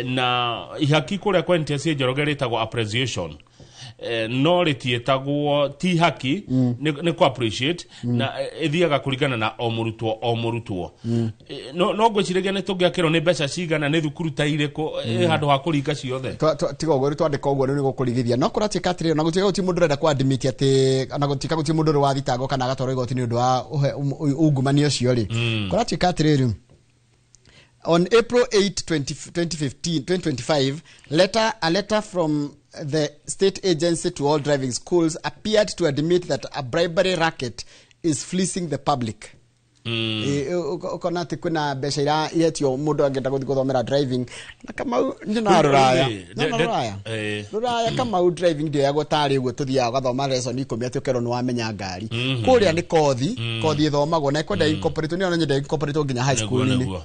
na ihaki kuria kwa NTSA Njoroge ritagwo appreciation no ritietagwo ti haki ni ku appreciate na ithiaga kuringana na o murutwo no gwiciragia ni tungiakirwo ni mbeca cigana ni thukuru ta iriko handu ha kuringa ciothe tiga uguo twandika uguo ni gukurigithia no kuratika atiri na gutika guti mundu renda kwa admit ati na gutika guti mundu wa thitango kana agatwaro igoti ni undu wa ungumania ucio ri kuratika atiri on April 8, 2025, a letter from the state agency to all driving schools appeared to admit that a bribery racket is fleecing the public. Ukona ati kuna mbeca ira iretio mundu angenda guthi guthomera driving na kama njina ruraya kama driving ndio yago tari uguo tuthia gathoma lesson 10 ati ukero ni wamenya ngari kuria ni kothi ithomagwo na ikwenda incorporate ni ona nyenda incorporate nginya high school ni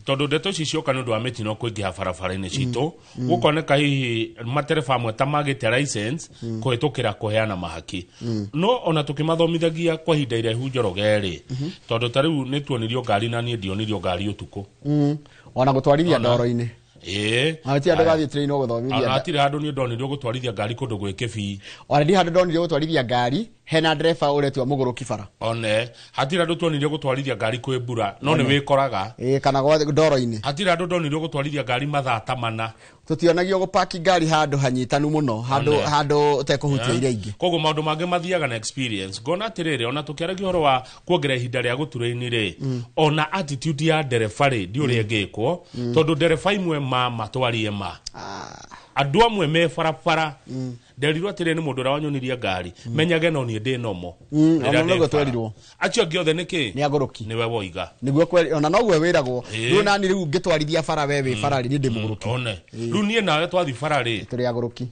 tondu ndeto cicioka ni undu wa mitino kuingiha barabara-ini citu gukoneka hihi matereba amwe ta magite license kuhitukira kuheana mahaki no ona tukimathomithagia kwa hinda iraihu Njoroge ri tondu tari ni tuonirio ngari na ni ndionirio ngari utuku ona gutwarithia ndoro-ini ati andu gathi train no guthomithia ati handu ni ndonirio gutwarithia ngari kundu gwike fi ona ndi handu ndonirio gutwarithia ngari hena driver uretwa muguru kibara one hatira andu tuonirio gutwarithia ngari kwi mbura no ni wikoraga kana gwa ndoro-ini hatira andu ndonirio gutwarithia ngari mathaa tamana tutionagio gupaki ngari handu hanyitanu muno handu utekuhutia iria ingi koguo maundu mangi mathiaga na experience ngona atiriri ona tukiaragia horo wa kuongerera ihinda ria gutura-ini ri ona attitude ya ndereba ri ndi uria ngikwo tondu ndereba imwe matwarie andu amwe me barabara nderirwo atire ni mundu ra wanyoniria ngari menyage no ni ndi nomo no twarirwo acio giothe niki ni agoroki ni we woiga niguo kweli ona no gwe wiragwo runa ni riu ngitwarithia bara wewe bara ni ndi muguruki one riu nie nawe twathi bara ri turi agoroki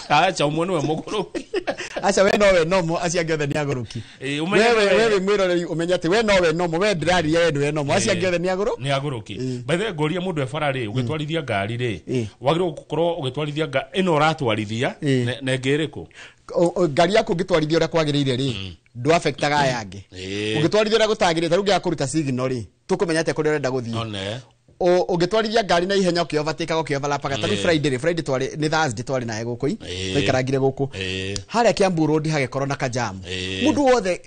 acha umwe niwe muguruki acha we nowe nomo acia giothe ni agoroki wewe mwiroreri umenya ati we nowe nomo we ndirari we niwe nomo acia giothe ni agoroki by the way ngoria mundu e bara ri ugitwarithia ngari ri wagiro gukorwo ugitwarithia ino ratwarithia na ngiriku ngari yaku ngitwarithia ura kwagirire ri du affectaga yange ugitwarithia ura gutagirite rugi akuruta signal ri tukumenya ate kuri urenda guthii ugitwarithia ngari na ihenya ukiovateka ukiovalapaga tani Friday twari ni Thursday twari naye guku twikaragire guku haria Kiambu Road hagekorwo na kajamu mundu wothe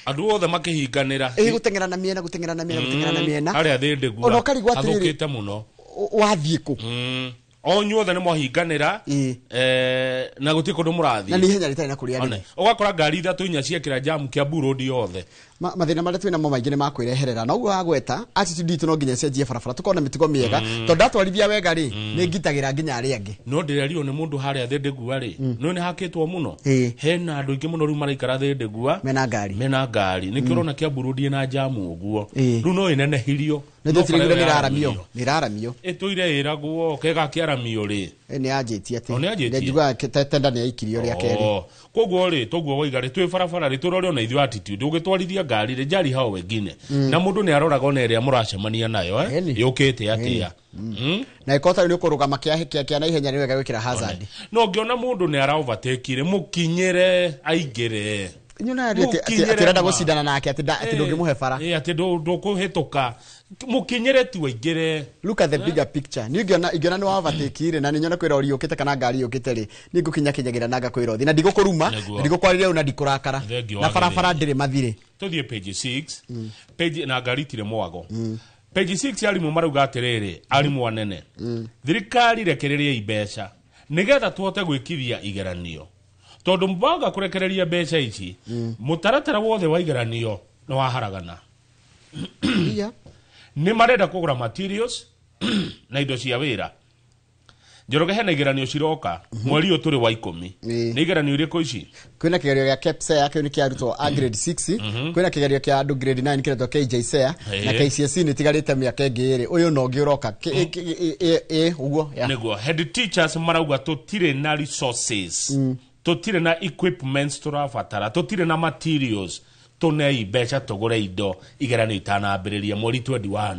andu othe makihinganira gutengera na miena haria thinde gua ono karigwa athukite muno wathie ku onyu othe ni mohinganira na gutie kundu murathi na ni ihenya ritari na kuria ni ugakora ngari ithatu inya ciekira jamu Kiambu Road yothe mathina maria twina mo maingi ni makwireherera no gwa gweta attitude itu no nginya cenjie barabara tukona mitigo miega to ndatwarithia wega ri ni ngitagira nginya ari angi no ndirerio ni mundu haria thinde gua ri no ni hakitwo muno hena andu ingi muno ru maraikara thinde gua mena ngari ni kirona Kiambu Road na jamu uguo ru no inenehirio ni raramio etoire iragwo kega kiaramio ri ni ajetie ati njuga tenda ni aikirio ria keri koguo ri toguo waigare twi barabara ri turore ona ithu attitude ugitwarithia ngari ri jari hao wengine na mundu ni aroraga ona iria muracemania nayo yukite atia na ikota ni kurugama kia na ihenya ni wega gwikira hazard no ngiona mundu ni ara overtake ri mukinyire aingire nyona atirenda gucindana nake ati ndungimuhe bara ati ndukuhituka mukinyire tu waingire look at the bigger picture ni ngiona ni wavatĩkire na ninyona kwira uri ukite kana ngari ukite ri ni ngukinya kinyagira nanga kwira uthi na ndigukuruma ndigukwarire una ndikurakara na barabara ndire mathire tuthie page 6 page na ngari tire mwago page 6 arimu marauga atiriri arimu anene thirikari rekereria ibeca nigetha tuhote gwikithia igeranio tondu mbaga kurekereria mbeca ici mutaratara wothe wa igeranio no waharagana ni marenda kugura materials na indo cia wira Njoroge hena igeranio ciroka mweri uyu turi wa 10 ni igeranio iriku ici kwina kigerio ya KPSEA yake ni kiarutwo a grade 6 kwina kigerio kia andu grade 9 kiretwo KJSEA na KCSE ni tigarite miaka ingiri uyu no ngiroka uguo niguo head teachers marauga tutire na resources tutire na equipments turabatara tutire na materials tunei beca tugure indo igeranio itanambiriria mweri 21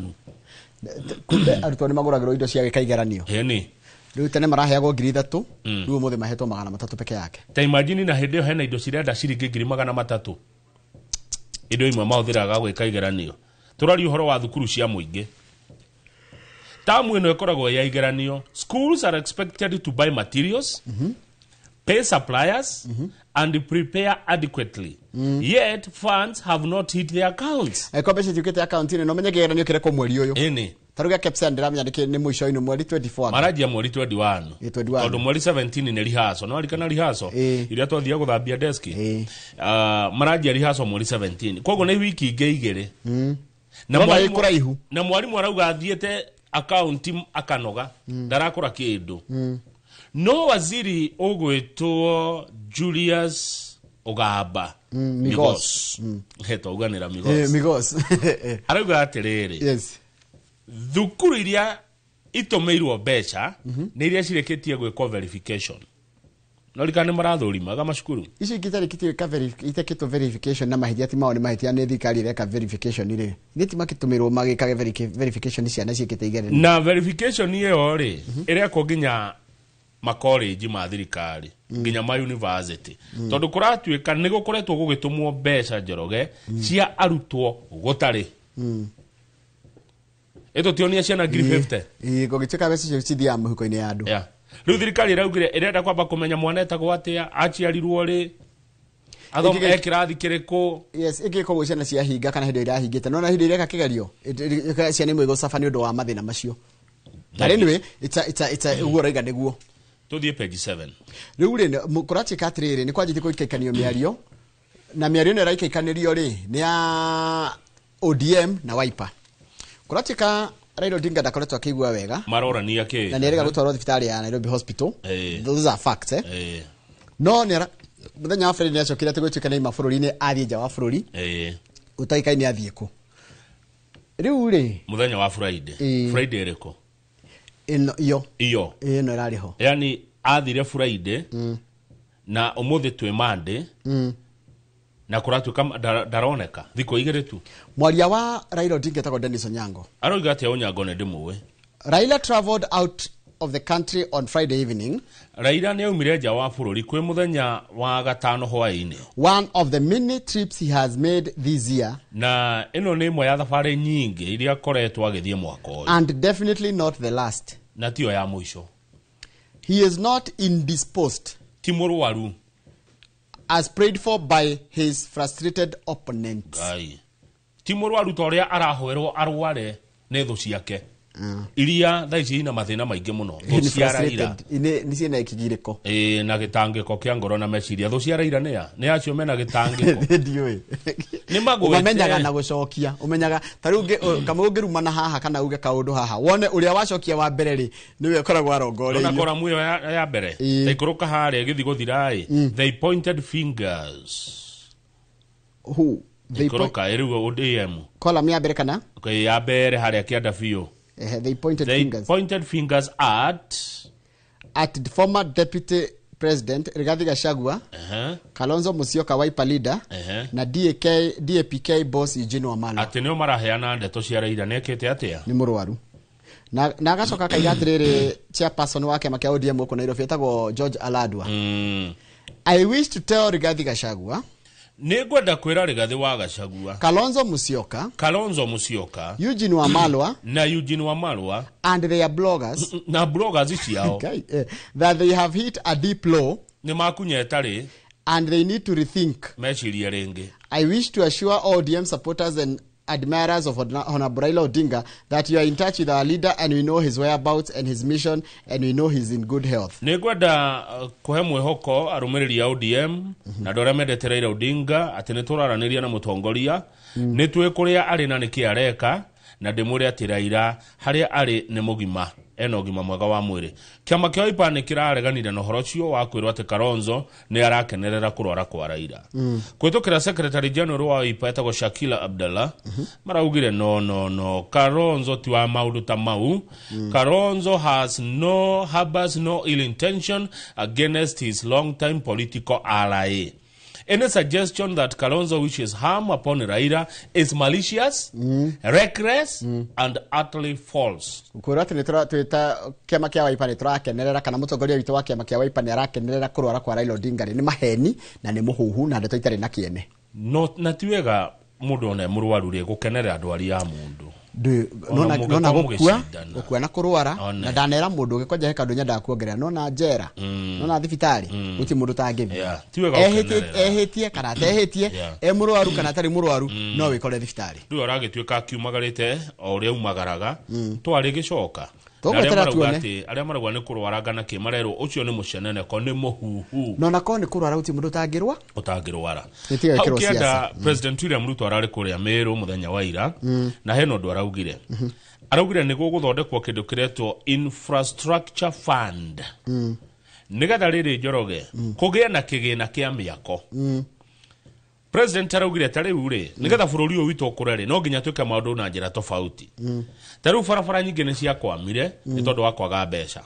kumbe arutwo ni maguragirwo indo cia gika igeranio heni riu tene maraheagwo 3,000 riu muthe mahetwo 300 peke yake ta imagine na hende hena indo cirenda ciringi 300 indo imwe mahũthĩraga gwĩka igeranio tũrari ũhoro wa thukuru cia mũingĩ tamu ĩno ĩkoragwo ya igeranio schools are expected to buy materials pay suppliers and prepare adequately yet funds have not hit their accounts kombeca ciukite account ni no menye igeranio kireko mweri uyu eni taruga KPSEA ndiramenya ni mwisho ino mweri 24 marajia mweri 21 tondu mweri 17 ni rihaso no alikana rihaso iria twathia guthambia desk marajia rihaso mweri 17 koguo ni wiki igere na mwarimu arauga athiete account akanoga ndarakora kindu no waziri ogwetwo Julius Ogamba Migos heto uganira Migos Migos arauga atiriri yes thukuru iria itomeirwo mbeca ni iria cireketie gwikwo verification no likane marathurima ga macukuru ici kitari itekito verification na mahithia ti mao ni mahithia ni thikari reka verification ire niti makitumirwo magikage verification cia na ciekete igere na verification iyo ri ireko nginya makollege ma thirikari nginya ma university tondu kuratuika ni gukoretwo gugitumwo mbeca Njoroge cia arutwo gutari eto tionia ciana ngiri 50 gogituika mbeca cithia muhuko-ini ya andu riu thirikari iraugire irenda kwamba kumenya mwana etagwo atia aciarirwo ri athoma ekirathi kiriku yes igiko ciana cia hinga kana hindi irahingite no na hindi ireka kigerio ciana imwe gocaba ni undu wa mathina macio anyway it's ugoreiga niguo tuthie page 7 riu ri kurati katriri ni kwanjiti kuikanio miario na miario ni raikanirio ri ni ya ODM na Wiper kuratika Raila Odinga ndakoretwo akigwa wega marorania ke na nĩerega gũtwarwo thibitarĩ ya Nairobi Hospital. Those are facts no nĩara mũthenya wa Friday nĩacokire gwĩtuĩka nĩ mabũrũri-inĩ athiĩ nja wa bũrũri utaikaine athiĩ kũ rĩu rĩ mũthenya wa Friday ĩrĩkũ iyo ĩno ĩrarĩ ho yani athire Friday na ũmũthĩ twĩ Monday na kuratuka daroneka thiko igere tu mwaria wa Raila Odinga etagwo Dennis Onyango aroiga atĩa Onyango nĩ ndĩmũĩ. Raila traveled out of the country on Friday evening. Raila nĩ aumire nja wa bũrũri kwĩ mũthenya wa gatano hwaĩ-inĩ. One of the many trips he has made this year. Na ĩno nĩ ĩmwe ya thabarĩ nyingĩ iria akoretwo agĩthiĩ mwaka ũyũ. And definitely not the last. Na tiyo ya mũico. He is not indisposed. Ti mũrwaru. As prayed for by his frustrated opponents. Gai. Ti mũrwaru torĩa arahoerwo arware nĩ thũ ciake. Iria thaici ina mathĩna maingĩ mũno. Thũ cia Raila. Nĩ ciena ikigirĩko. Na gĩtangĩko kĩa ngoro na meciria. Thũ cia Raila nĩ acio mena gĩtangĩko. Ndiũĩ. Nĩ magwete. Umenyaga na gũcokia. Umenyaga ta rĩu kama ũngĩrumana haha kana uge kaũndũ haha. Wone ũrĩa wacokia wa mbere rĩ nĩwe ũkoragwo arongoreirio. Ona kora muoyo ya mbere. Ikũrũka harĩa gĩthi gũthira they pointed fingers. Who? Ikũrũka ĩrĩu ODM. Column ya mbere kana? Ya mbere harĩa kĩanda biũ. They pointed fingers. They pointed fingers at the former deputy president Rigathi Gachagua, Kalonzo Musyoka Wiper leader, na DAPK boss Eugene Wamalwa. Ati nĩo maraheana ndeto cia Raila nekĩte atĩa? Nĩ mũrwaru. Na agacoka kaiga atĩrĩrĩ chairperson wa kĩama kĩa ODM gũkũ Nairobi etagwo George Aladwa. I wish to tell Rigathi Gachagua nĩngwenda kwĩra Rigathi wa Gachagua, Kalonzo Musyoka, Eugene Wamalwa na Eugene Wamalwa and their bloggers na bloggers ciao that they have hit a deep low nĩ makunyeta rĩ and they need to rethink meciria rĩngĩ. I wish to assure all ODM supporters and admirers of Honorable Raila Odinga that you are in touch with our leader and we know his whereabouts and his mission and we know he's in good health. Nĩngwenda kuhe mwĩhoko arũmĩrĩri ya ODM na andũ arĩa mendete Raila Odinga atĩ nĩtũraranĩria na mũtongoria nĩtũĩ kũrĩa arĩ na nĩkĩ areka na ndĩmwĩre atĩ Raila harĩa arĩ nĩ mũgima ena ũgima mwega wa mwĩrĩ. Kĩama kĩa Wiper nĩ kĩrareganire na ũhoro ũcio wa kwĩrwo atĩ Kalonzo nĩ arakenerera kũrwara kwa Raila. Kũhĩtũkĩra Secretary General wa Wiper etagwo Shakila Abdallah maraugire no Kalonzo ti wa maũndũ ta mau. Kalonzo harbors no ill intention against his long-time political ally. Any suggestion that Kalonzo wishes harm upon Raila is malicious, reckless, and utterly false. Kwĩrwo atĩ nĩtũratuĩta kĩama kĩa Wiper nĩtũrakenerera kana mũtongoria witũ wa kĩama kĩa Wiper nĩarakenerera kũrwara kwa Raila Odinga nĩ maheni na nĩ mũhuhu na ndeto itarĩ na kĩene. No na tiwega mũndũ ona mũrwaru rĩ gũkenerera ndwari ya mũndũ. Nona gũkua na kũrwara na ndanera mũndũ ũgĩkonja heka ndũ nyendaga kuongerera nona njera nona thibitarĩ gũti mũndũ tangĩthi ehĩtie kana atehĩtie mũrwaru kana atarĩ mũrwaru no wĩkore thibitarĩ. Rĩu aragĩtuĩka akiumagarĩte o ũrĩa umagaraga twarĩ gĩcoka. Arĩa maragwa nĩ kũrwaraga na kĩ marerwo ũcio nĩ mũceneneko nĩ mũhuhu. No nako nĩ kũrwara gũti mũndũ ũtangĩrwara. Hau kĩenda President William Ruto ararĩ kũrĩa Meru mũthenya wa ira na hena ũndũ araugire. Araugire nĩguo gũthondekwo kĩndũ kĩretwo infrastructure fund. Nĩgetha rĩrĩ Njoroge kũgĩa na kĩgĩna kĩa mĩako. President araugire ta rĩu rĩ nĩgetha bũrũri ũyũ witũ ũkũre rĩ no nginya twĩke maũndũ na njĩra tofauti. Ta rĩu barabara nyingĩ nĩ ciakwamire nĩ tondũ wa kwaga mbeca.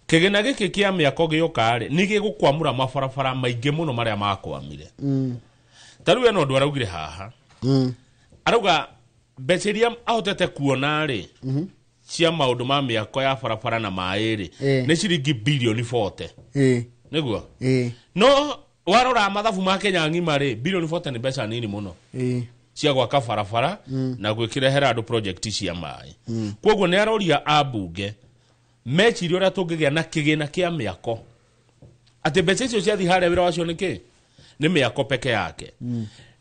Kĩgĩna gĩkĩ kĩa mĩako gĩoka rĩ nĩ gĩgũkwamũra mabarabara maingĩ mũno marĩa makwamire. Ta rĩu eno ũndũ araugire haha. Arauga mbeca iria ahotete kuona rĩ cia maũndũ ma mĩako ya barabara na maĩ rĩ nĩ ciringi bilioni 40. Nĩguo? No warora mathabu ma Kenya ng'ima rĩ bilioni 40 nĩ mbeca nini mũno. Cia gwaka barabara na gwĩkĩrehera andũ project cia maĩ. Kwoguo nĩ aroria ambunge mecirie ũrĩa tũngĩgĩa na kĩgĩna kĩa mĩako. Atĩ mbeca icio ciathi harĩa wĩra wacio nĩkĩ? Nĩ mĩako peke yake.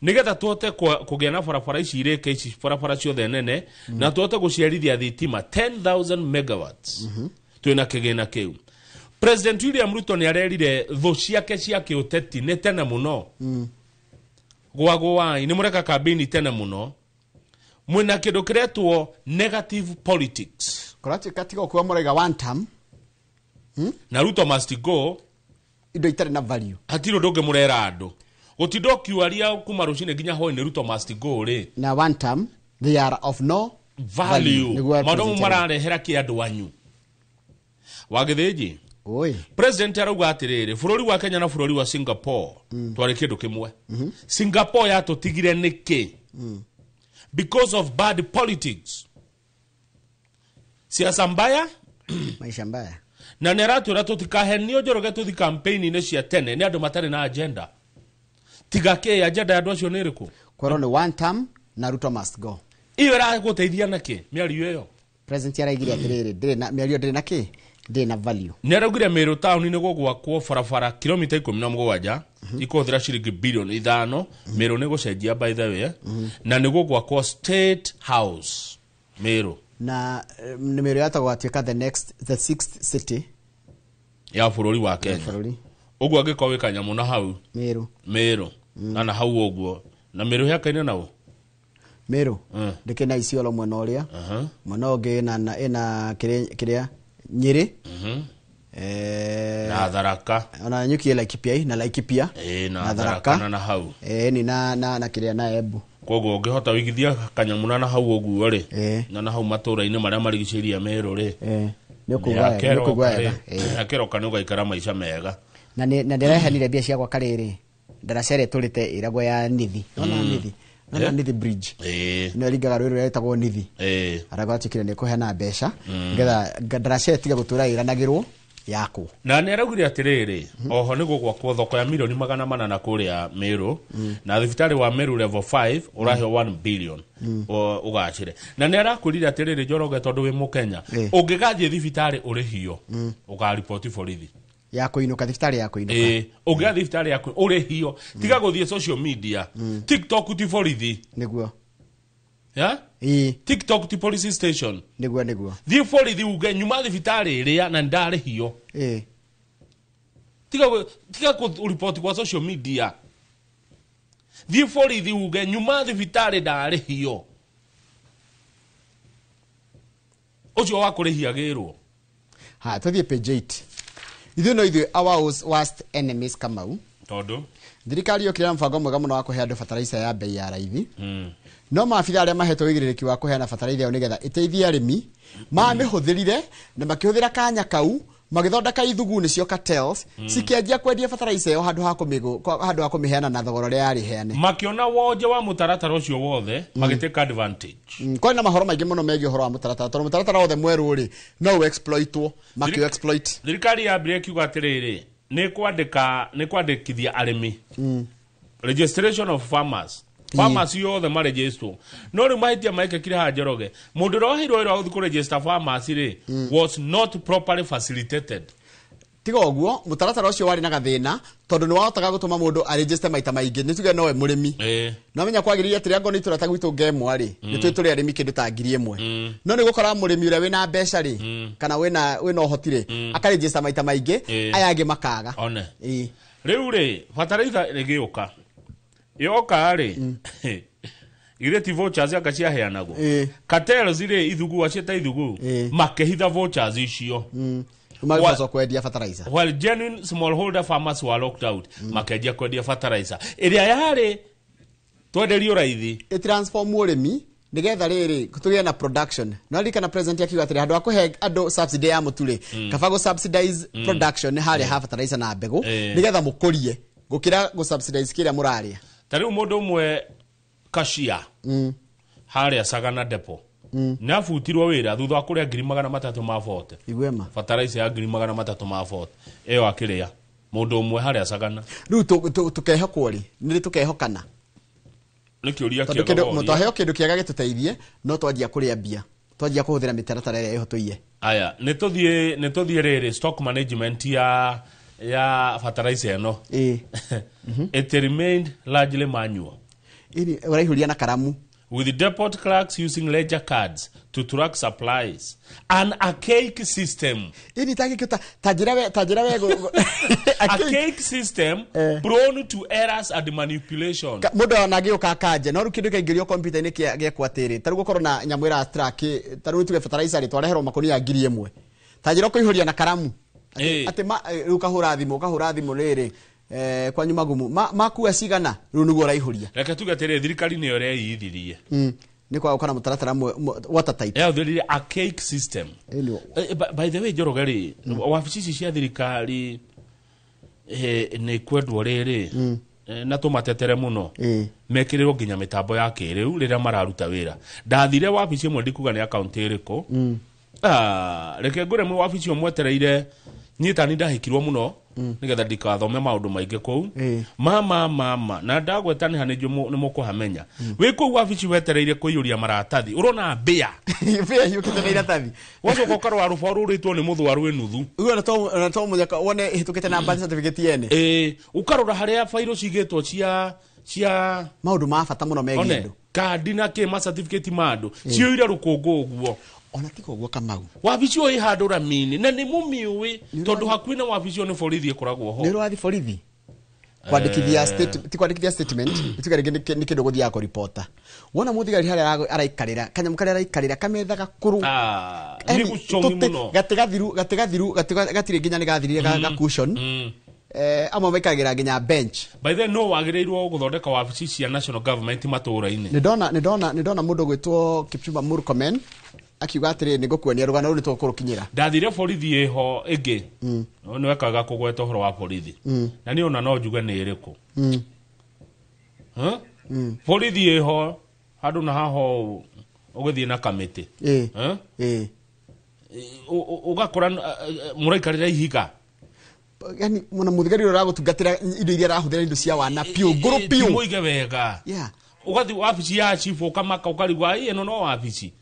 Nĩgetha tuote kũgĩa na barabara ici irĩke ici barabara ciothe nene na tuote gũciarithia thitima 10,000 megawatts. Twĩna kĩgĩna kĩu. President William Ruto nĩ arerire thũ ciake cia kĩũteti nĩ tene mũno. Gwagũwai nĩ mũreka kambĩini tene mũno. mwina kindu kiretwo negative politics korati katika kwa murega one term na Ruto must go indo itari na value hatiro ndoge murera andu gutindo kiwaria kuma rucine ginya hoine Ruto must go ri na one term they are of no value madomo mararehera ki andu wanyu wagithiji oi president arauga atiriri bururi wa Kenya na bururi wa Singapore twari kindu kimwe Singapore yatutigire niki because of bad politics siasa mbaya maisha mbaya na neratura tutikahenio njoroge tuthi campaign ine cia tene ni andu matari na agenda tigake agenda ya andu acio niriku korone one term na Ruto must go iyo ra guteithia naki miario iyo president araigire atiriri ndire na miario ndire naki ndire na value neraugire Meru town ni gugwakwo barabara kilomita 17 ikothira ciringi bilioni 5 Meru ni gucenjia by the way na ni gugwakwo State House Meru na Meru yatagwo atuika the sixth city ya bururi wa Kenya ogwo agikwa kanyamu na hau Meru na hau ogwo na Meru yakaine nawo Meru ndike na Isiolo mwena uria mwena ungi na kiria Nyeri na Tharaka ona nyuki Laikipia na Laikipia na Tharaka na hau ni na kiria na Embu kogo ungihota wigithia kanyamuna na hau ogwo ri na hau matura-ini maria marigiciria Meru ri ni kugwa akero kanu gaikara maisha mega na ndirehenire bia cia kwa kariri ndaracere turite irago ya nithi ona nithi na nithi bridge no lingaga rwero yetagwo nithi aragwatikire ne kuhena besha ngetha ndaracere tiga gutura iranagirwo yako na neragire atiriri oho nigo gwakwo thoko ya milioni 400 na kuria Meru na thibitari wa Meru level 5 urahio 1 billion ugacire na nerakurire atiriri Njoroge tondu wi Mukenya ungigathie thibitari urihio ugaripoti borithi ya kuinuka thibitari ya kuinuka ungigathie thibitari ya urihio tiga guthie social media TikTok ti borithi niguo ya TikTok ti police station niguo thie borithi uge nyuma thibitari iria na ndare hio tiga ku report kwa social media thie borithi uge nyuma thibitari ndare hio ojo wakurihia girwo ha tuthie page 8 ithu no ithu our worst enemies Kamau tondu thirikari yokira mfango mwega muno wa kuhe andu fertilizer ya bei ya raithi no maabitha aria mahetwo wigiriki wa kuheana fertilizer yo nigetha iteithie arimi mamihuthirire na makihuthira kanya kau magithondeka ithugu nicio cartels sikianjia kwendia fertilizer yo handu ha kumiheana na thogora ria ari heane makiona wonje wa mutaratara ucio wothe magiteka advantage kwa na mahoro maingi muno megi horo wa mutaratara tondu mutaratara wothe mweru ri no exploitwo makio exploit thirikari ya break yuga atiriri ni kwandikithia arimi registration of farmers yothe maregister no ri mahitia maike kire ha Njoroge mundu rohirwo ira uthiku register farmers ri was not properly facilitated tiga ogwo mutaratara ucio wari na gathina tondu ni wahotaga gutuma mundu a register maita maingi ni tuge nowe murimi no menya kwagiriria atiri ango ni turata gwitu ngemo ri ni twituri arimi kindu ta 1000 no ni gukora murimi ure wina mbeca ri kana wina uhotire aka register maita maingi ayage makaga one riu ri fertilizer rigiuka yoka ri ire ti vouchers akacia heanago cartels ire ithugu acieta ithugu makehitha vouchers icio Umawazo kwendia fertilizer. While genuine smallholder farmers were locked out, makendia kwendia fertilizer. Iria yari twenderio raithi. Transform urimi nigetha riri kutugia na production. No rikana present yakiwa atiri handu akuhe andu subsidy ya mutule. Kafago subsidize production hari ha fertilizer na mbegu nigetha mukurie gukira go subsidize kira muraria. Tari mundu mwe kashia. Hari asagana depo. Na futirwo wira thutha kuria 340 igwema fertilizer ya 340 eyo akiria mundu umwe hari asagana riu tukehokwo ri ni tukehokana nikiuria kiaga kindu mutaheo kindu kiaga gituteithie no twanjia kuria bia twanjia kuhuthira mitaratara ria ihotoiye aya nituthie riri stock management ya fertilizer no it remained largely manual ini uraihuria na karamu with depot clerks using ledger cards to track supplies, and a cake system. Ini takikuta tajirawe a cake system prone to errors and manipulation. Muda wanagio kakaje no rukindu kaingirio computer ni kia kwatiri tarugo korwo na nyamwira track tarugo tuge fertilizer ri twarehero makoni ya 1000 tajira ko ihoria na karamu ati ukahura thimu riri kwa nyuma gumu makuwa cigana runugo raihuria reke tugatere thirikari ni ore yithirie ni kwa ukana mutaratara water type there a cake system. By the way jorogari wabici cia thirikari ni kwendwo riri na tumatetere muno mekiriro nginya mitambo ya kiriu riria mararuta wira ndathire wabici imwe ndikuga ni account iriko reke ngure mwe wabici omwetereire nyitani ndahikirwo muno nigetha ndikathome maundu maingi kou mama na ndagwetani hanejo ni mukuhamenya wi kou wabici wetereire kuiyuria maratathi urona mbia yukite iratathi wacho kokaro arufa ruritwo ni muthwaru wi nuthu uyo na to munyaka wone hitukite na birth certificate yene ukarora haria fairo cigitwo cia maundu ma bata muno megindu kandi na ke ma certificate mandu cio ira rukungu uguo ona tiko gwo kamau wabici oi handura mini na ni mumiuwi tondu hakuina wabici ni borithi ikoragwo ho ni rwathi borithi kwandikithia statement tikarege ni kindu guthia ko reporter wona muthigari haria araikarira kanyamu karia araikarira kamethaga kuru ni guchongi muno gatire nginya ni gathirire ga cushion amwe maikagira nginya bench by then no wagirirwo guthondeka wabici cia national government matura-ini ni ndona mundu gwitwo Kipchumba Murkomen akiuga atiri ni gukuania rugano ni tukurukinyira ndathire borithi iho ingi ni wekaga kugweta horo wa borithi na ni ona no njuga ni iriku borithi iho handu na haho ugithie na kamiti ugakora muraikarira ihiga yani mwana muthigari uragutungatira indo iria rahuthira indo cia wana pio nguru pio muige wega ugathi wabici ya chief ukamaka ukarigwa ino no wabici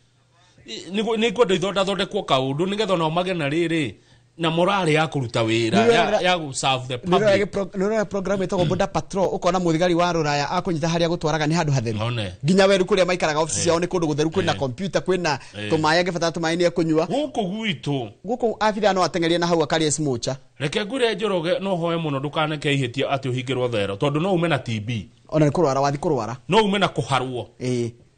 ni kwenda ithondekwo kaundu nigetha no magena riri na morale ya kuruta wira ya ku serve the public no program ito border patrol ukona muthigari wa ruraya akunyita haria gutwaraga ni handu hatheru nginya weru kuria maikaraga office yao ni kundu gutheru kwina computer kwina tumaya gebata tumaini ya kunywa guku gwitu guku afida no atengeria na hau akari smocha reke ngure njoroge no hoye muno ndukaneke ihitia ati uhingirwo thero tondu no ume na TB ona kurwara wathi kurwara no ume na kuharwo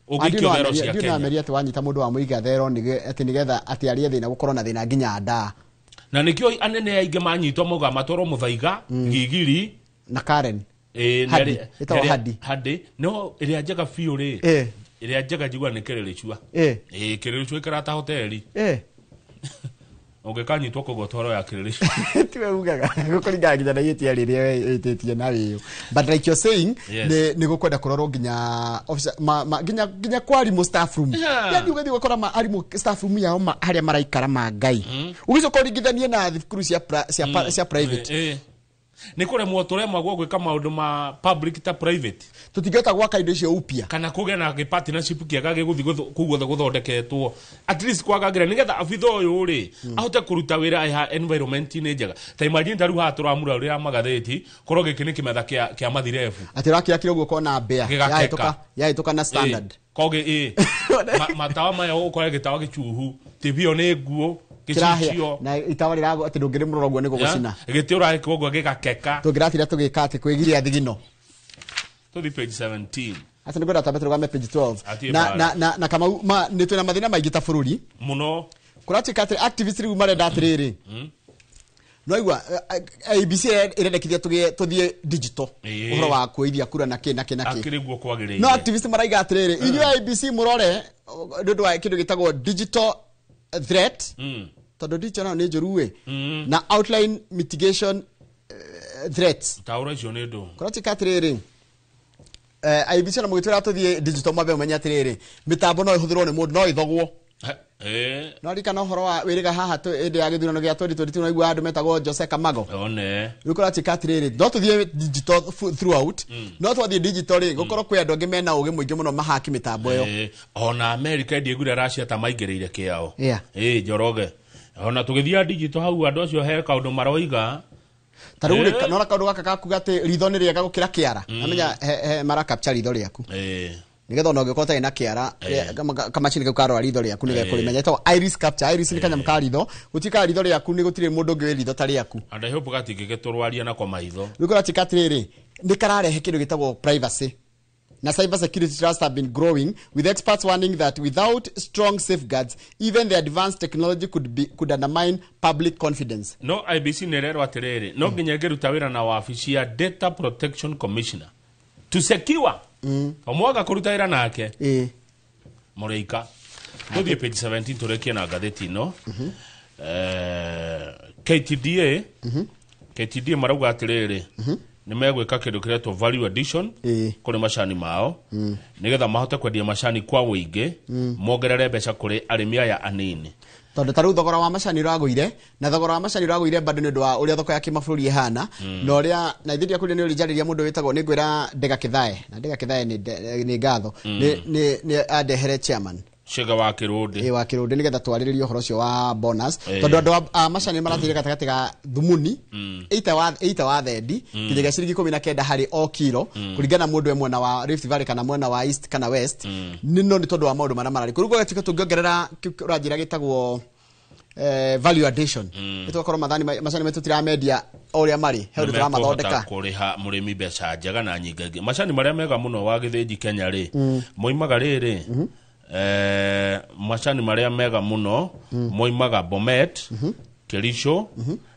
ugikio thero cia Kenya na meria ati wanyita mundu wa muiga thero ati nigetha ati arie thina gukorwo na thina nginya nda na nikio anene ainge manyitwo muga matoro muthaiga ngigiri na Karen hadi no iria njega fiu ri iria njega njigua ni kiririchua kiririchua karata hoteli ungekanyitwo kugotoro ya kiririchua tiwe ugaga gukoringa nginya na yeti ariria itetie na wiyo but like you're saying ni gukwenda kuroro nginya officer nginya kwari mo staff room yani ugathi gukora ma ari mo staff room yao ma haria maraikara ma ngai ugizo koringithanie na thukuru cia private ni kure motore magwo gwika maundu ma public ta private tutingeta gwaka indo icio upia kana kugena ge partnership kiaga guthi kuguothe guthondeketwo at least kwagagira nigetha afitho uyu ri ahote kuruta wira ya environment ni njega ta imagine taru hatura amura uri magatheti koro gikini kimetha kia mathirefu ati rakira kiro guko na mbea yaitoka na standard koge matawa maya ukore gitawa gichuhu tibio ni nguo kirahia na itawari rago ati ndungire murorogwo ni gugucina gitiura kogwo gigakeka tungiratira tugika ati kwigiria thigino to the page 17 ati ngora tabetro game page 12 na kama ni twina mathina maingi ta bururi muno kurati kati activist ri marenda atiriri noigwa ABC irendekithia tuthie digital uhoro wa kuithia kura na kina akiriguo kwagirire no activist maraiga atiriri inyu ABC murore ndu wa kindu gitagwo digital threat tondu digital ni njuruwe na outline mitigation threats taura jonedo kurati katiriri ABC na mugitwira tuthie digital mabe umenya atiriri mitambo no ihuthirwo ni mundu no ithogwo no rikana horo wa wiriga haha to ende ya githurano gya 2022 no igwa andu metagwo Jose Kamago rikora tikatiriri no tuthie digital throughout no tuthie digital ri gukoro kwi andu angi mena ugi muingi muno mahaki mitambo yo ona America ndi igura Russia ta maigiriire kiao njoroge ona tugithia digital hau andu acio he kaundu maroiga taruri no kaundu gaka gakuga ati ritho ni riega gukira kiara amenya mara capture ritho riaku nigetha ona ungikota ina kiara kama chini karo ritho riaku ni gekurimenya to iris capture iris ni kanya mkaritho gutika ritho riaku ni gutire mundu ungi ritho ta riaku and I hope gatingĩgĩtũrwaria na kwa maitho rĩu tikatirĩrĩ nĩ kararehe kĩndũ gĩtagwo privacy na cyber security trusts have been growing with experts warning that without strong safeguards even the advanced technology could undermine public confidence. No IBC nerero atiriri no nginya ngeruta wira na wabici ya Data Protection Commissioner to secure omwaga kuruta wira nake Moreika tuthie page 17 turekie na gatheti no KTDA marauga atiriri nimegwika kindu kiretwo value addition kuri macani mao nigetha mahote kwendia macani kwa wĩingĩ mongerere mbeca kuri arĩmi aya anini tondu taru thogora wa macani ragũire na thogora wa macani ragũire bado nĩ ũndũ wa ũrĩa thoko ya kĩmabũrũri ihana na ũrĩa na ithiria kũrĩa nĩ ũrĩnjarĩria mũndũ wĩtagwo nĩ ngwĩra Ndega Kĩthae na Ndega Kĩthae nĩ ngatho nĩ andehere chairman Shega wa Kirundi wa Kirundi nigetha twarĩrĩrie ũhoro ũcio wa bonus tondu andũ a macani marathire gatagatĩ ga thumuni 8 wa thendi kinyagia ciringi 19 harĩ o kilo kuringana mũndũ mwena wa Rift Valley kana mwena wa East kana West nino ni tondu wa maũndũ marĩa mararĩ kũrugwo gatika tungiongerera ũranjĩra gĩtagwo value addition itukorwo macani metu tiramedia ũrĩa marĩ he ũndũ turamathondeka kũrĩha mũrĩmi mbeca njega na nyingĩ macani marĩa mega mũno wa gĩthĩnji Kenya rĩ moimaga rĩrĩ macani maria mega muno moimaga Bomet Kericho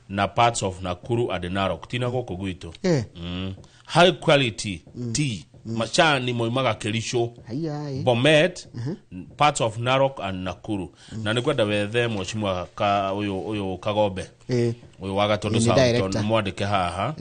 na parts of Nakuru and Narok tina goko gwitu high quality tea macani moimaga Kericho Bomet parts of Narok and Nakuru na nikwenda wethe mheshimiwa uyu Kagombe uyu wa Gatondo South mwandike haha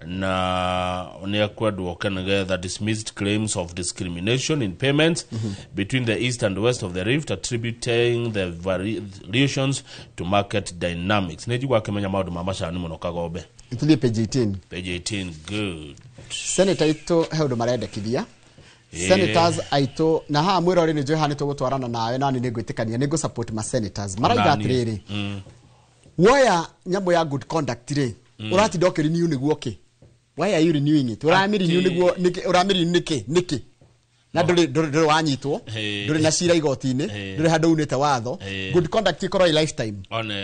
na nekwedwo kenega dismissed claims of discrimination in payments between the east and west of the rift attributing the variations to market dynamics nejigwa kemenya maundu ma macani muno Kagombe ituthie page 18 good senator ito heudo marendekithia senators aito na ha mwira uri ni njoe hani tugutwarana nawe nani ningwitikania ningu support ma senators maraiga atiriri woya nyambo ya good conduct ri urati dokeri ni uniguo ki why are you renewing it uramiri ni uniguo uramiri niki na nduri wanyitwo nduri na cira igoti-ini nduri handu unite watho good conduct ikoro i lifetime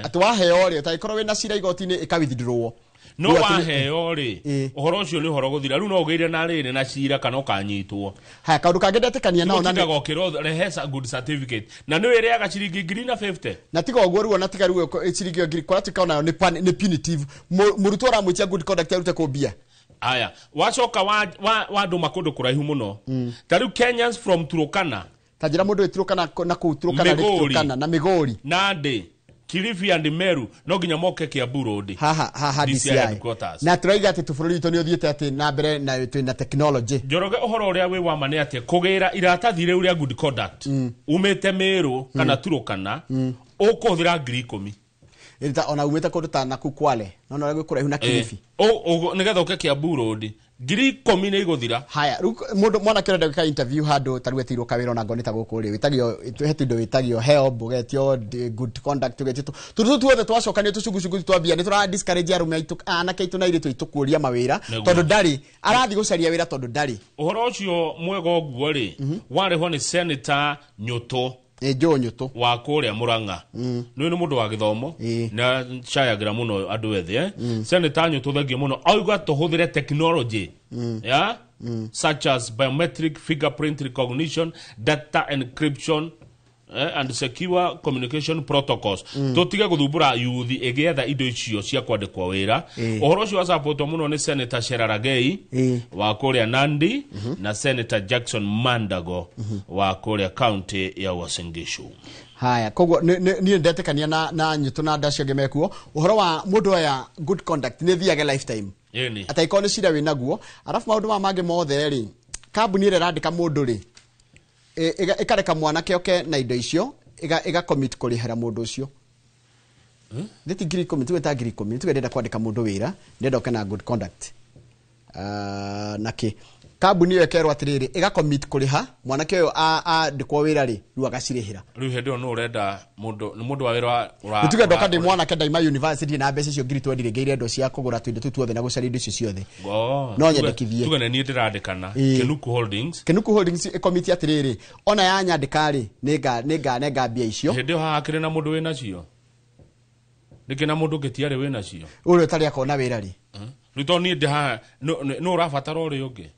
ati waheo ri utakoro wina cira igoti-ini ikawithdraw no waheo ri uhoro ucio ni uhoro guthira riu no ugeire na riri na cira kana ukanyitwo ha kaundu kangedetekania nao na ndiga gokiro rehesa good certificate na ni wire aga ciringi 50 na tiga uguo ruo na tiga ruo ciringi 100 tika nayo ni punitive murutu ramwitia good conduct arute kumbia aya wacoka wa ndu makundu kuraihu muno tariu Kenyans from Turkana tajira mundu eturukana na kuturukana na Migori Nandi Kilifi and Meru no ginya moke Kiambu Road ha DCI na turaiga ati tufururi to ni uthiete ati na mbere na twina technology Njoroge uhoro uria wi wa mane ati kugira iratathire uria good conduct umete Meru kana Turkana ukuthira 10,000 ita ona umete kundu ta na Kwale no no kuraihu na Kilifi nigetha uke Kiambu Road 10,000 ni iguthira haya mundu mwana kirenda ka interview handu taruetirwo kawira na ngonita guku ri witagio hetindo witagio help ugetio good conduct ugetio tuothe twacokania tucungucungu twambia ni tura discourage arume aitu anake aitu na iritu itukuria mawira tondu ndari arathi gucaria wira tondu ndari uhoro ucio mwega oguo ri wariho ni Senator Nyuto Nyuto wa kuria Murang'a ni mundu wa githomo na chayagira muno andu ethe Senator Nyuto thagio muno auga tuhuthire technology such as biometric fingerprint recognition data encryption and secure communication protocols tutige guthumbura youth igetha indo icio cia kwandikwa wira uhoro ucio wa support muno ni Senator Cherargei wa kuria Nandi na Senator Jackson Mandago wa kuria county ya Uasin Gishu haya koguo ni ndetekania na Nyuto na ndacio gemekuo uhoro wa mundu aya good conduct ni thiage lifetime ataikone cira wina guo arafu maundu ma mange mothe ri kambuni ire randika mundu ri ikareka mwanake oke na indo icio iga commit kurihera mundu ucio ndeti ngiri commit weta ngiri commit ndenda kwandika mundu wira ndenda oke na good conduct naki kambuni yo ekerwa atiriri iga commit kuriha mwanake uyo a ndikwo wira ri ru agacirihira riu hendo no urenda mundu wa wira wa nituge ndoka ndi mwana ke Daima University na mbeca cio ngiri 20 ngeire ndo cia kugura twinde tuothe na gucaria indo icio ciothe no nyendekithie tuge ni ndirandikana Kenuku Holdings committee atiriri ona ya nyandika ri nega bia icio hendo ha akire na mundu wina cio nikina mundu ngetiare wina cio uri tari akona wira ri rito ni ndiha no urabatara uri ungi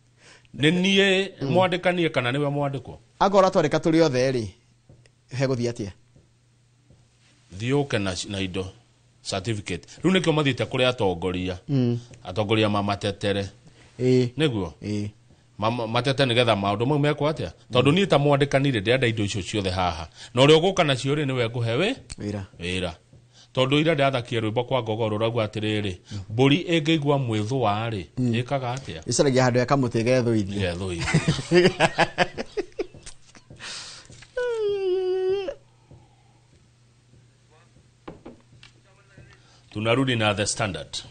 ni nie mwandikanie kana niwe mwandiko agora twareka turi othe ri he guthia atia thiuke na indo certificate riu nikio mathite kuri atongoria mamatetere niguo matete nigetha maundu mau mekwo atia tondu ni ta mwandikanire ndirenda indo icio ciothe haha na uri uguka nacio ri niwe nguhewe wira tondu ira ndathakia rwimbo kwa ngogoro ragwa atiriri mburi ingigwa mwithwa ri ikaga atia icaragia handu ya kamuti gethuithie tunarudi na The Standard.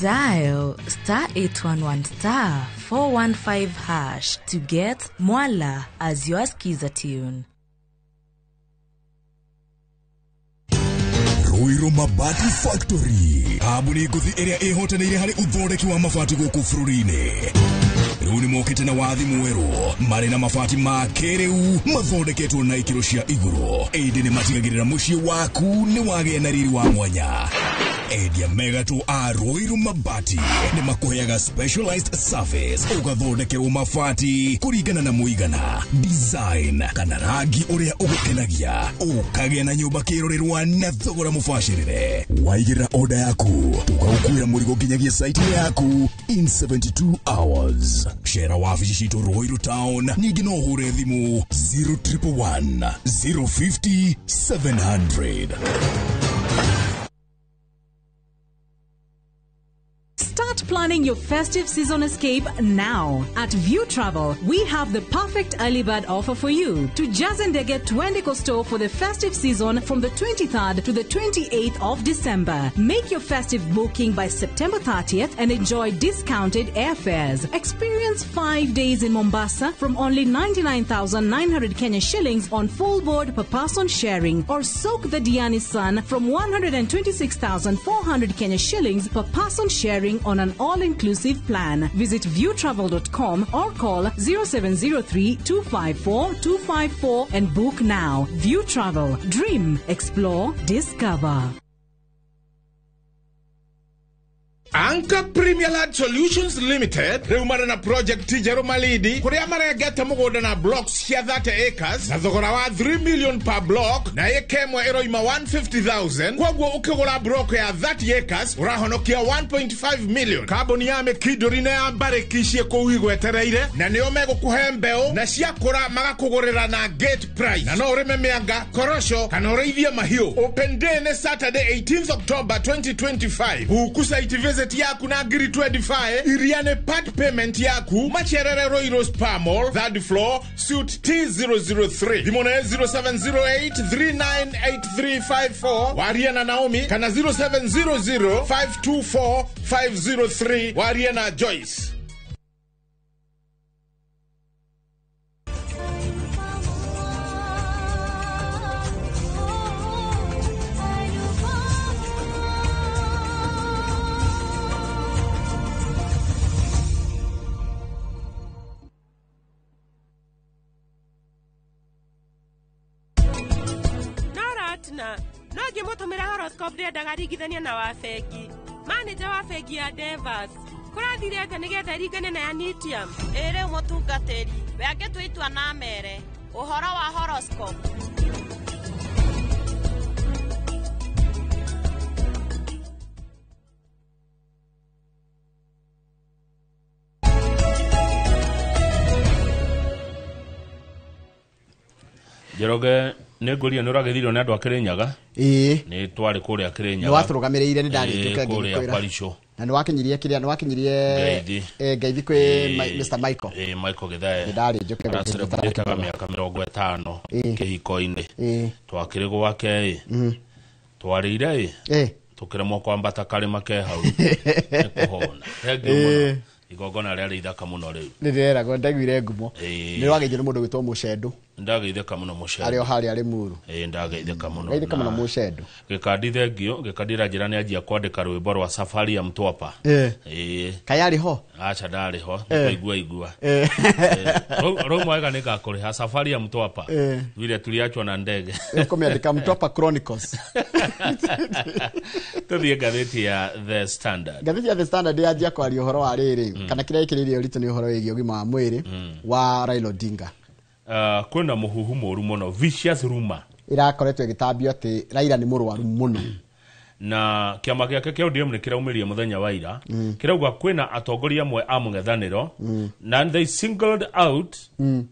Dial *811*415# to get Mwala as your skiza tune. Ruiru Mabati Factory. Abuni guthi area ehotanire hari uthondeki wa mabati guku bururi-ini. Riu ni mokite na wathi mweru mari na mabati ma keriu mathondeketwo na ikiro cia iguru. Indi ni matigagirira mucii waku ni wagĩa na riri wa mwanya. Endia mega tu a Ruiru Mabati ni makuheaga specialized service ugathondekerwo mabati kuringana na muigana, design kana rangi uria ugukenagia, ukagĩa na nyumba kirorerwa na thogora mubashirire. Waigĩra order yaku tugaukuira murigo nginyagia site yaku in 72 hours. Shera wabici citu Ruiru Town, ningi no hure thimu 0111 050 700. Start planning your festive season escape now. At View Travel, we have the perfect early bird offer for you. To Jazendege Twende Costo for the festive season from the 23rd to the 28th of December. Make your festive booking by September 30th and enjoy discounted airfares. Experience 5 days in Mombasa from only 99,900 Kenya shillings on full board per person sharing, or soak the Diani Sun from 126,400 Kenya shillings per person sharing on an all-inclusive plan. Visit viewtravel.com or call 0703-254-254 and book now. View Travel. Dream, explore, discover. Anchor Premier Land Solutions Limited reumana na project Tijero Malidi kuria maregete mugoda na blocks cia 30 acres na thogora wa 3 million per block na ekemwe eroima 150,000 kwoguo ukigura block ya 30 acres urahonokia 1.5 million. Kambuni ya Mekidorine ya Mbarekishie kuigwetereire na nio megukuhe mbeu na ciakura magakugurira na gate price na no urime mianga korosho kana ureithie mahiu. Open day ne Saturday 18th October 2025. Hukusaiti visit yaku na ngiri 25 iriane part payment yaku Macherere Royal Spa Mall, 3rd floor, suite T003. Limone 0708398354 Wariana Naomi kana 0700524503 Wariana Joyce. Nogi mutumira horoscope ndenda garigithania na wa bengi. Manager wa bengi ya Devas. Kurathire ate nigetha ringane na Anitium. Ere mutungateri. Wenge twitwa na mere. Uhoro wa horoscope. Njoroge neguria nuragithiro ni andu akirinyaga ni twari kuria akirinyaga ni wathurugamirire ni ndari tuke kuria Parisho na ni wakinyirie ngeithi kwi Mr Michael Michael Githae ndari njuke gutaga miaka 50 kihiko-ini twakiri gwake twarire tukiremwo kwambata karima ke hau kuhona thengio igogona rĩarĩ ithaka mũno rĩu nĩ rĩeragwo ndaiguire ngumo nĩ rwageithio nĩ mũndũ wĩtwo Mũcendu ndageithĩka mũno Mũcendu arĩ o harĩa arĩ Muru ndageithĩka mũno Mũcendu gĩkandi thengio gĩkandira njĩra nĩ anjia kwandĩka rwĩmbo rwa safari ya Mtwapa kaĩ arĩ ho acha ndarĩ ho igua rĩu mwega nĩ ngakũrĩha safari ya Mtwapa vile tuliachwa na ndege kũmĩandĩka Mtwapa Chronicles tũthiĩ ngathĩti ya The Standard ngathĩti ya The Standard yanjia kwaria ũhoro wa rĩrĩ kana kĩrĩa gĩkĩrĩirie ũritũ nĩ ũhoro wĩgiĩ ũgima wa mwĩrĩ wa Raila Odinga kwĩna mũhuhu mũru mũno vicious rumor irakoretwo ĩgĩtambio atĩ Raila nĩ mũrwaru mũno na kiama gĩake kĩa ODM nĩ kĩraumĩria mũthenya wa ira kĩrauga kwĩna atongoria amwe a mũng'ethanĩro na they singled out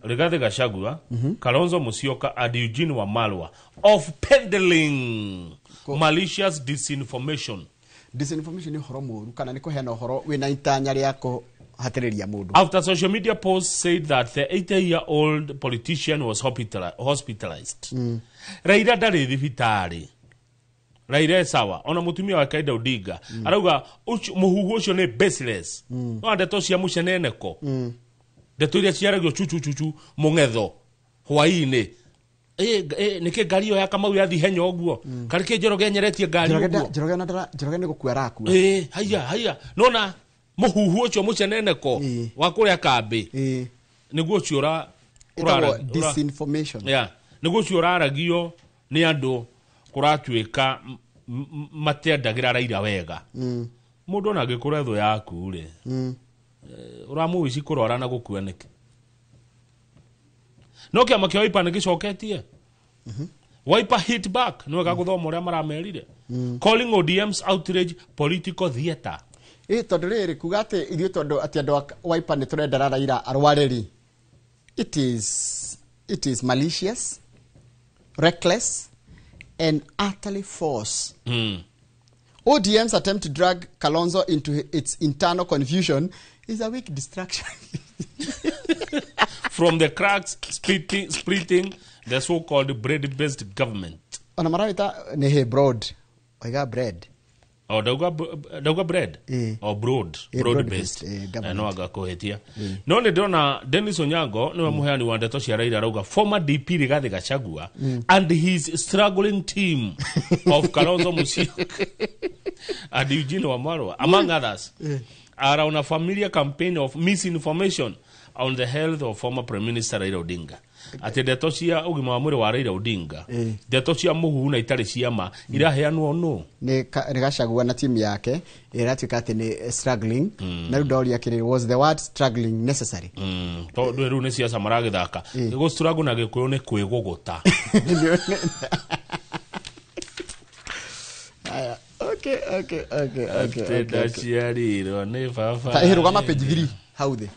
Rigathi Gachagua Kalonzo Musyoka and Eugene Wamalwa of peddling malicious disinformation ni ũhoro mũru kana nĩ kũheana ũhoro wĩna itanya rĩa kũhatĩrĩria mũndũ. After social media posts said that the 80-year-old politician was hospitalized. Raila ndarĩ thibitarĩ. Raila sawa ona mutumia wa Raila Odinga arauga muhuhu ucio nĩ baseless. No ndeto cia muceneneko. Ndeto iria ciaragio chuchu mũng'etho hwaĩ-inĩ. Nĩkĩ ngari ĩyo ya Kamau yathi henya ũguo karĩkĩ Njoroge nyeretie ngari ũguo Njoroge nĩ gũkua arakua haya nona mũhuhu ũcio mũceneneko wa kũrĩa kambĩ nĩguo ũcio disinformation nĩguo ũcio ũraragio nĩ andũ kũratuĩka matendagĩra Raila wega mũndũ ona angĩkũra thũ yaku rĩ ũramũici kũrora na gũkua nĩkĩ no kiama kia Wiper nĩgĩcoketie Wiper hit back nĩwe gagũthoma ũrĩa maramerire calling ODM's outrage political theatre tondũ rĩrĩ kuga atĩ ithuĩ tondũ atĩ andũ a Wiper nĩ tũrenda Raila arware rĩ it is malicious reckless and utterly false. ODM's attempt to drag Kalonzo into its internal confusion is a weak distraction from the cracks splitting the so-called bread-based government. Ona marawita nehe broad. Oiga bread. Dauga bread or broad-based. No agakohetia. No nĩ ndona Dennis Onyango niwe muheani wa ndeto cia Raila arauga former DP Rigathi Gachagua and his struggling team of Kalonzo Musyoka and Eugene Wamalwa among others are on a familiar campaign of misinformation on the health of former Prime Minister Raila Odinga. Ati ndeto cia ugima wa mwĩrĩ wa Raila Odinga ndeto cia mũhuhu na itarĩ ciama iraheanwo no nĩ Gachagua na timu yake iratuĩka atĩ nĩ struggling na rĩu ndoria kĩrĩ was the word struggling necessary tondũ rĩu nĩ ciaca maragĩthaka gũ struggle na gĩkũyũ nĩ kwĩgũgũta okay ndaciarirwo nĩ baba tahĩrũgama page 3 hau thĩ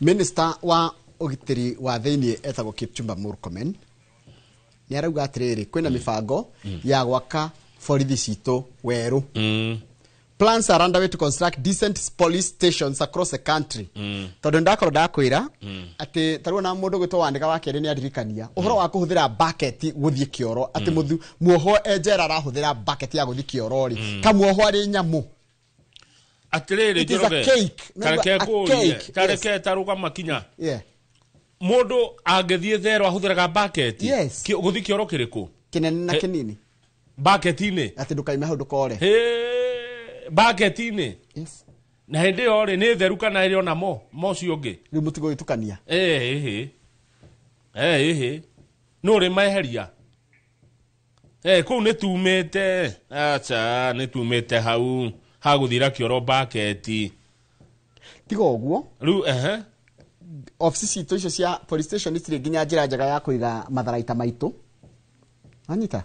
Minister wa ũgitĩri wa thĩinĩ etagwo Kipchumba Murkomen nĩ arauga atĩrĩrĩ kwĩna mĩbango ya gwaka borithi citũ werũ plans are underway to construct decent police stations across the country tondũ ndakorwo ndakwĩra atĩ tarũa na mũndũ gwĩtwo Wandĩka wa kerĩ nĩ adirikania ũhoro wa kũhũthĩra bucket gũthiĩ kĩoro atĩ muoho enjera arahũthĩra bucket ya gũthiĩ kĩoro rĩ kamuoho arĩ nyamũ atĩrĩrĩ Njoroge tareke taruga makinya mũndũ angĩthiĩ therũ ahũthĩraga bucket gũthiĩ kĩoro kĩrĩkũ kĩnene na kĩnini bucket-inĩ atĩ ndũkaime hau ndũkore bucket-inĩ na hĩndĩ ĩyo rĩ nĩ theru kana ĩrĩ ona mo cio ũngĩ rĩu mũtigũgĩtukania no rĩ maeheria kũu nĩ tumĩte acha nĩ tumĩte hau hagũthira kĩoro bucket tiga ũguo rĩu ofisi citũ icio cia police station itirĩ nginya njĩra njega ya kũiga matharaita maitũ anyita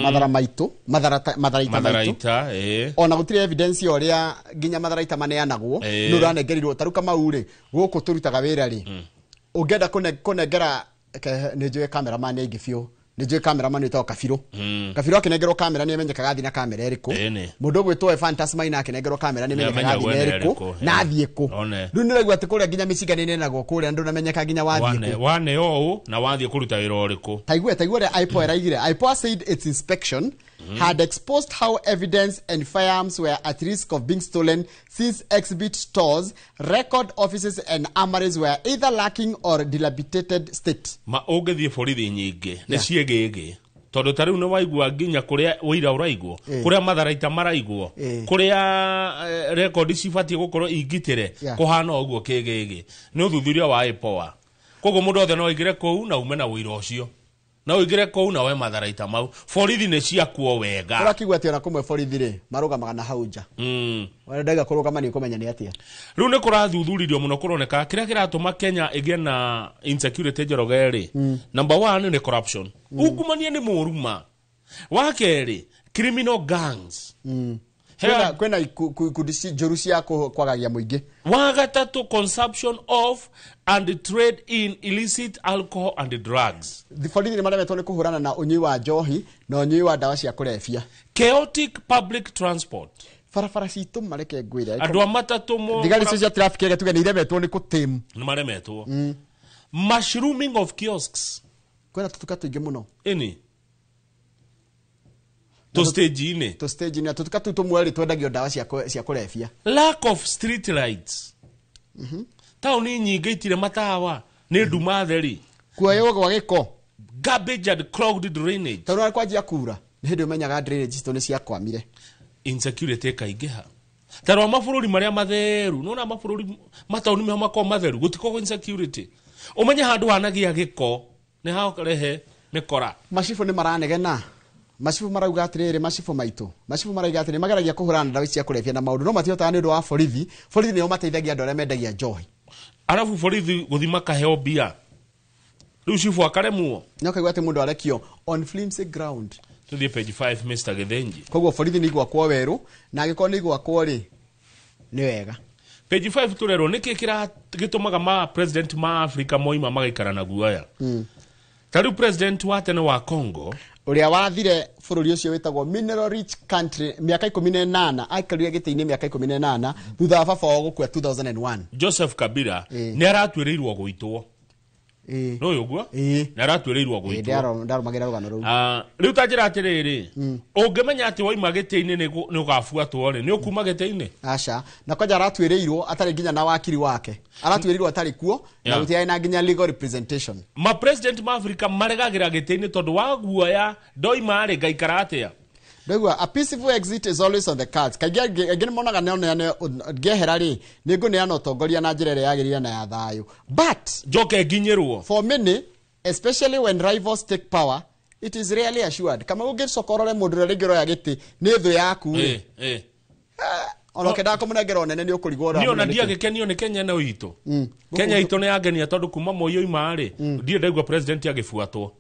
madhara maito matharaita ona gutire evidence yoria ginya matharaita maneanagwo nuranengerirwo taruka maure guku turutaga wira ri ungenda kunengera nijwe cameraman ingifio nijwe cameraman ito kafiro kafiro akinengerwo kamera ni emenyeka gathi na kamera eriko mundu gwitwo Fantasma ina akinengerwo kamera ni emenyeka gathi na eriko na athieko riu niragwa ati kuria ginya micigani nenagwo kuria ndu namenyeka ginya wathieko wane o na wathie kuruta wira uriko taigwe IPOA raigire IPOA said its inspection had exposed how evidence and firearms were at risk of being stolen since exhibit stores, record offices and armories were either lacking or dilapidated state. Ma ogethie borithi nyingi ni ciegege tondu tariu no waigua ginya kuria wira uraigwo kuria matharaita maraigwo kuria record cibatie gukorwo ingitire kuhana oguo kegege ni uthuthuria wa IPOA kogo mundu othe no igire kou na ume na wira ucio na uigire kou na we matharaita mau borithi ni ciakuo wega urakigwa ati ona kumwe borithi ri marugamaga na hauja wenda kurugama ni kumenya ni atia riu ni kurathuthurio muno kuroneka kiria kiratuma Kenya igie na insecurity jorogeri number 1 ni corruption ungumania ni muruma wa keri criminal gangs kwena kudisi jorusia kwagagia muingi wa gatatu consumption of and trade in illicit alcohol and drugs the borithi ni maremetwo ni kuhurana na unyui wa njohi na unyui wa dawa cia kurefia chaotic public transport farafara citu mareke ngwira andu amatatu mo thigari cia traffic ege tuge ni iremetwo ni kutim ni maremetwo mushrooming of kiosks kwena tutuka tuingi muno ini to stage ine tutuka tu tumweri twendagio dawa cia kurefia lack of street lights tauni nyingi itire matawa ni nduma theri kuoyo gwa giko garbage and clogged drainage tauna kwajia kura ni hindi umenyaga drainage cito ni cia kwamire insecurity kaigeha tarwa mabũrũri maria matheru nona mabũrũri matauni meho mako matheru gutiko insecurity umenya handu hanagia giko ni hao rehe mikora macifu ni maranegena macifu marauga atiriri macifu maitu macifu marauga atiri mageragia kuhurana dawa cia kurefia na maundu no matiotaga ni undu wa borithi ni umateithagia andu aria mendagia njohi arafu borithi guthima kaheo bia riu cifu akaremwo nyokaigwa ati mundu arekio on flimsy ground tuthie page 5 Mr. Githenji koguo borithi ni igwakwo weru na agiko ni igwakwo ri ni wega page 5 turero niki kira gitumaga ma president ma Africa moima magaikara na guaya tariu president wa tene wa Congo uria wathire bururi ucio witagwo mineral rich country miaka 18 aikarire gitiini miaka 18 thutha wa baba wao gukua 2001 Joseph Kabila ni aratwirirwo guitwo no yogwa na aratwirirwo guitwo ndaro magira rugano ru riu tajira atiriri ungimenya ati waima gitiini ni ugafuatwo ri ni ukuma gitiini aca na kwaja aratwirirwo atari nginya na wakiri wake aratwirirwo atari kuo na gutiai na nginya legal representation ma president ma Africa maregagira gitiini tondu wa guoya doima ari gaikara atia Ndagwa a peaceful exit is always on the cards. Again monaga ne geherari nigo ne ano togoria na njirere yagirira na ya thayo. But joke ginyerwo for many, especially when rivals take power, it is rarely assured. Kama uge sokorore mundu regero ya giti ni thu yaku. Ono kenda komunegero nene ni ukurigwo niyo na ndia gekenio ni Kenya na uito Kenya ito ne agenia tondu kuma moyo imari ndie ndegwa president agifuatwo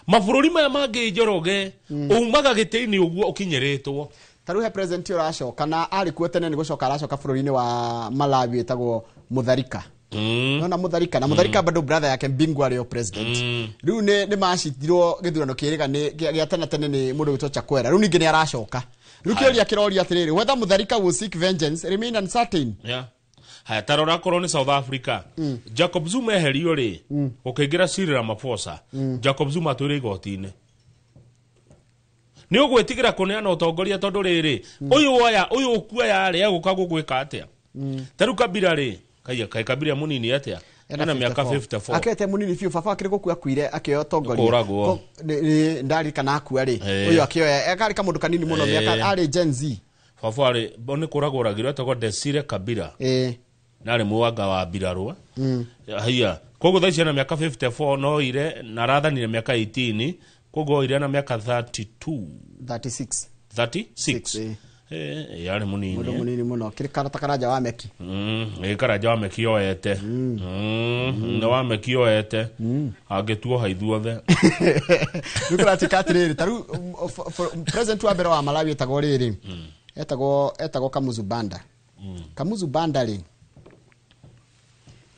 mabũrũri maya mangi njoroge umaga gitiini uguo ukinyeretwo taruhe president uracoka na ari kuo tene ni gucoka aracoka bũrũri-inĩ wa Malawi etagwo Mutharika nona Mutharika na Mutharika bado brother yake Mbingwa leo president riu ni macitirwo githurano kiriga ni gya tene ni mundu witwo Chakwera riu ningi ni aracoka Rukiori akirori atiriri whether Mutharika will seek vengeance remain uncertain. Haya tarora korwo ni South Africa. Jacob Zuma eherio ri ukiingira Cyril Ramaphosa. Jacob Zuma atwire igoti-ini. Ni ugwitigira kuneana utongoria tondu riri uyu ukuoya ri eguka gugwika atia. Taru Kabila ri kai Kabila munini atia. Ana miaka 54 akete munini fiu baba akiri gukua kuire akioya tongoria ndari kana akua ri uyu akioya akari ka mundu kanini muno miaka ari Gen Z baba ari bone kuraguragirwo etagwo Desire Kabila nari muwanga wa Birarua haya kogo thaici na miaka 54 no ire na rathanire miaka 18 kogo ire na miaka 36 yari munini mundu munini muno kiri karata karaja wa meki karaja wa meki yoete no wa meki yoete agetuo haithuothe nukura tikatriri taru president wa bero wa Malawi etago riri etago Kamuzu Banda Kamuzu Banda ri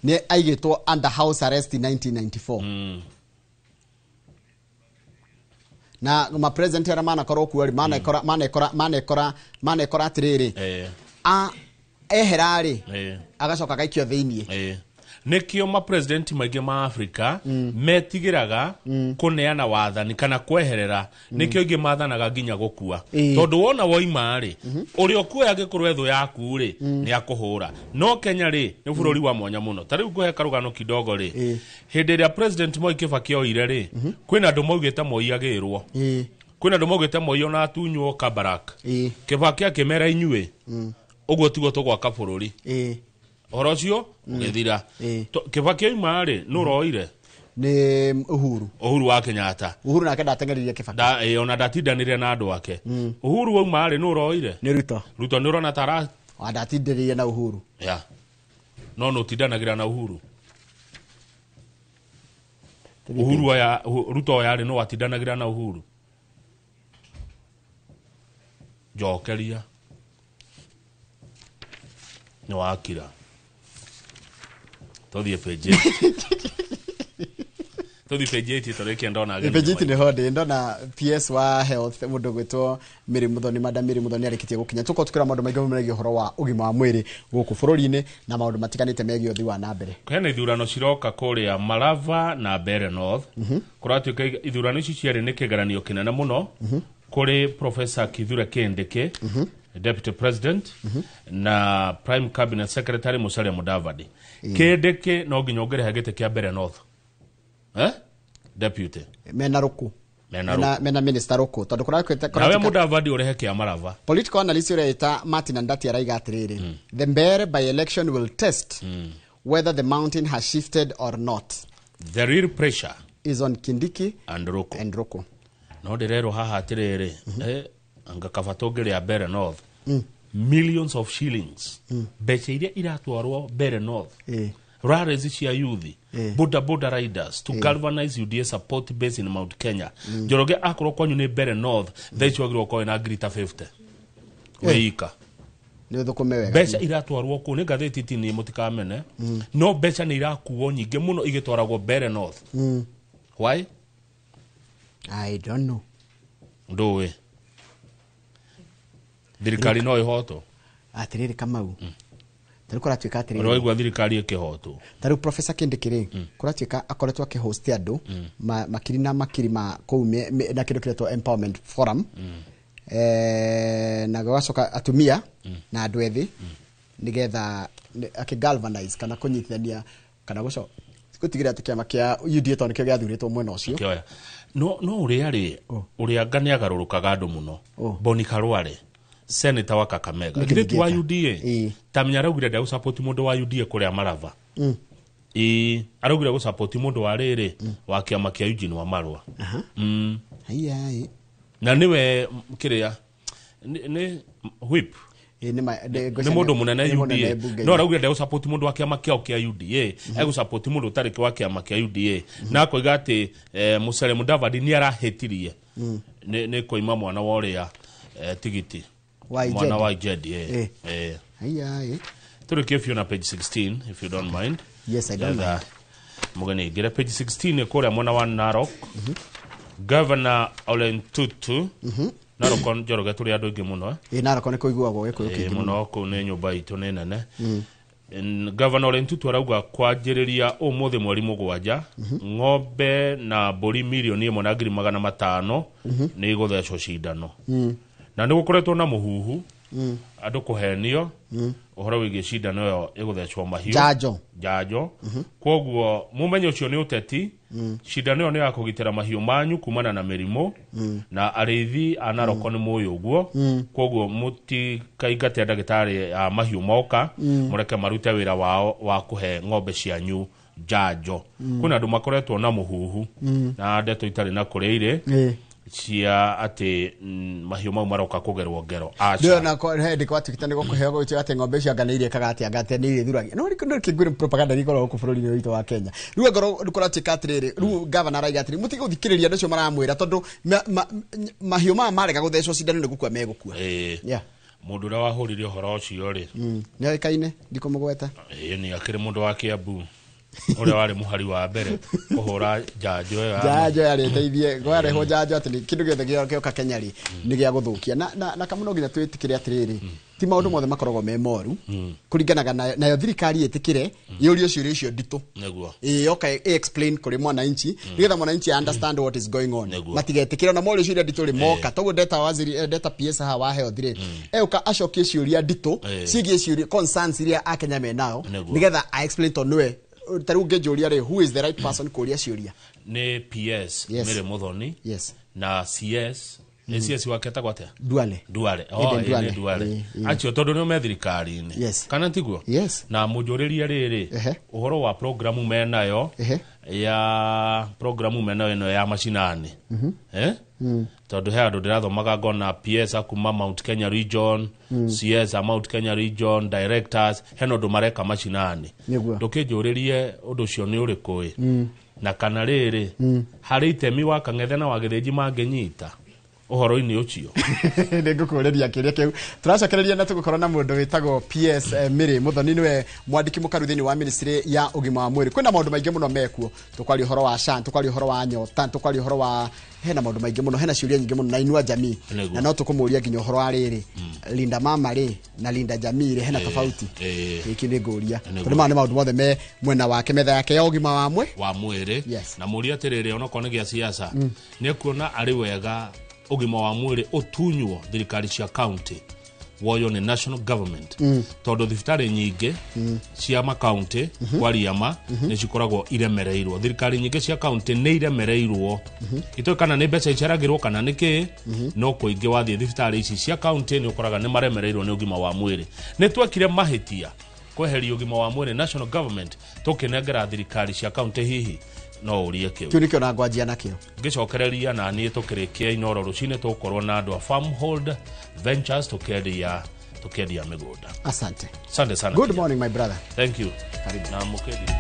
ne aigetwo under house arrest in 1994 na ma president era mana koro kuari mana ekora atiriri eherari agacoka gaikio thiini nikio ma president maige ma Africa metigiraga kuneana wathani kana kweherera nikio ingi mathanaga nginya gukua tondu wona woima ri uri okuya gikorwo etho yaku ri ni akuhura no Kenya ri ni bururi wa mwanya muno tari ukuhe karugano kidogo ri hindi ria president Moi Kibaki oire ri kwina ndu maugite Moi agirwo kwina ndu maugite Moi ona tunywo Kabarak Kibaki akimera inyue uguo tigo tugwaka bururi Orocio ugethira Kibaki oima ri nuroire ni Uhuru wa Kenyatta Uhuru nake ndatengeririe Kibaki ona ndatindanire na andu ake Uhuru oima ri nuroire ni Ruto nurona tara ndatindanire na Uhuru no tindanagira na Uhuru Ruto yari no atindanagira na Uhuru jokeria ni wakira Todhi peje. Todhi peje ti toreke ndona ageni. Peje ti ne hode ndona PS wa health mundu gwitwo Miri Muthoni Madam Miri Muthoni arikitie gukinya tuko tukira maundu maingi megie horo wa ugima wa mwiri guku bururi-ini na maundu matiganite megie uthi wa na mbere. Kwena ithurano ciroka kuria Malava na Bere North. Kuratuika ithurano ici ciari ni kigeranio kinene muno kuri Professor Kithure Kindiki. Deputy President na Prime Cabinet Secretary Musalia Mudavadi. Kindiki no ginyongere hagete kia Bere North. Deputy. Mena Minister Ruku. Tondu nawe Mudavadi urehe kia Malava. Political analyst ureita Martin Ndati araiga atiriri. The Mbeere by-election will test whether the mountain has shifted or not. The real pressure is on Kindiki and Ruku. No direro haha atiriri. Anga kafatogere ya Bere North millions of shillings becha iria iratwarwo Bere North rallies cia youth boda riders to galvanize UDA support base in Mount Kenya Njoroge akorwo kwanyu ni Bere North thaichwagirwo kwa na grita 50 weika ni thukumewe becha iratwarwo ku ni gatheti tini mutikamene no becha ni irakuo nyinge muno igitwaragwo Bere North why I don't know ndowe thirikari no ihoto atiriri Kamau taru kuratuika atiriri ro igwa thirikari ikihoto taru Professor Kindiki kuratuika akoretwo akihost andu makiri na makiri ma kuume na kindu kiretwo empowerment forum na gacoka atumia na andu ethi nigetha akigalvanize kana kunyitithania kana guco gutigira ati kiama kia UDA tondu kio giathuritwo mwena ucio no uria ngane agarurukaga andu muno Boni Khalwale Senator wa Kakamega kiretu wa UDA tamenya araugire nda support mundu wa UDA kuria Malava araugire go support mundu wa riri wa kiama kia Eugene Wamalwa na niwe kiria ni whip ni mundu munene UDA no araugire nda support mundu wa kiama kia UDA ego support mundu tariki wa kiama kia UDA na koiga ati Musalia Mudavadi ni arahetirie ni koima mwana wa uria tigiti mwana wa Jedi Turuki if you're on page 16 if you don't mind. Yes, I don't mind. Mugani gira page 16 kore mwana wa Narok. Governor Ole Ntutu Narok on Njoroge turi andu ingi muno Narok ne kuiguagwo gikuyu muno ko ne nyumba itu ne nene Governor Ole Ntutu arauga kwanjiriria umuthi mweri mugwanja ng'ombe na mburi milioni 1.5 ni iguthecwo cindano na nĩ gũkoretwo na mũhuhu andũ kũhenio ũhoro wĩgiĩ cindano ĩyo ĩgũthecwo mahiũ njanjo kwoguo mũmenye ũcio nĩ ũteti cindano ĩyo nĩ ya kũgitĩra mahiũ manyu kumana na mĩrimũ na arĩithi a Narok nĩ mũĩ ũguo kwoguo mũtikaingate ndagĩtarĩ a mahiũ moka mũreke marute wĩra wao wa kũhe ng'ombe cianyu njanjo kwĩna andũ makoretwo na mũhuhu na ndeto itarĩ na kũrĩa irĩ cia ati mahiũ mau maroka kugerwo ngero ndio na hendi kwa tikitani go kuheo go ati ng'ombe cia ganĩirie kagati agate nĩ ithuragia no nĩ kĩngwĩre propaganda gĩkorwo gũkũ bũrũri-inĩ witũ wa Kenya rĩu ngoro ndukora tikatirĩrĩ rĩu governor araiga atĩrĩ mũtige gũthikĩrĩria andũ acio maramwĩra tondũ mahiũ maya marega gũthecwo cindano nĩ gũkua megũkua mũndũ ũrĩa wahũrire ũhoro ũcio rĩ nĩ oĩkaine ndikũmũgweta nĩ akĩrĩ mũndũ wa Kiambu ule wale muhari wa mbere kuhura njanjo yarĩteithie gwarehwo njanjo atĩ kĩndũ gĩothe gĩoka Kenya rĩ nĩ gĩa gũthũkia na kamuno nginya twĩtĩkĩre atĩrĩrĩ ti maũndũ mothe makoragwo me moru kũringanaga nayo thirikari ĩtĩkĩre yũrio ciũria icio nditũ okay explain kũrĩ mwananchi nĩgetha mwananchi understand what is going on matigetĩkĩre na morio ciũria nditũ rĩ moka toguo data PS haha wa health rĩ euka acokie ciũria nditũ ciĩgiĩ ciũria concerns iria akenya menao nĩgetha I explain to nwe taru ngejoria re who is the right person kuria ciuria ni PS Mere Muthoni na CS CS waketa gwate Duale ni Duale acio tondu no methirikari-ini kana tiguo na mujuriria riri uhoro wa programu menayo ya programu menayo ino ya mashinani tondu he andu ndirathomaga ngona PS akuma Mount Kenya region CS Mount Kenya region directors heno ndu mareka mashinani ndukijuririe undu cio ni urikui na kana riri hari itemi wa kang'ethe na wagithiji mangenyita uhoro-ini ucio nĩngũkũrĩria kĩrĩa kĩu tũracokereria na tũgũkorwo na mũndũ wĩtagwo PS Mere Muthoni nĩwe mwandĩki mũkaru thĩinĩ wa ministry ya ũgima wa mwĩrĩ kwĩna maũndũ maingĩ mũno mekuo tũkwaria ũhoro wa SHA tũkwaria ũhoro wa nyota tũkwaria ũhoro wa hena maũndũ maingĩ mũno hena ciũria nyingĩ mũno na inua jamii na no tũkũmũria nginya ũhoro wa rĩrĩ Linda Mama rĩ na Linda Jamii rĩ hena tofauti gĩkĩ nĩ ngũria tondũ nĩ maũndũ mothe me mwena wake metha yake ya ũgima wa mwĩrĩ na mũria atĩrĩrĩ onokorwo nĩ gĩa siasa nĩ kuona arĩ wega ũgima wa mwĩrĩ ũtunywo thirikari cia county woyo ni national government tondu thibitari nyingi cia ma county kwariama ni cikoragwo iremereirwo thirikari nyingi cia county ni iremereirwo ito kana ni mbeca iceragirwo kana niki no kuingi wathie thibitari ici cia county ni ukoraga ni maremereirwo ni ũgima wa mwĩrĩ ni twekire mahitia kweheria ũgima wa mwĩrĩ national government tukinengera thirikari cia county hihi no urie kiu nikio na ngwanjia nakio ngicokereria na nie tukirikia inoro rucine tukorwo na andu a Farmhold Ventures tukendia migunda asante sana good morning my brother thank you karibu na mukedi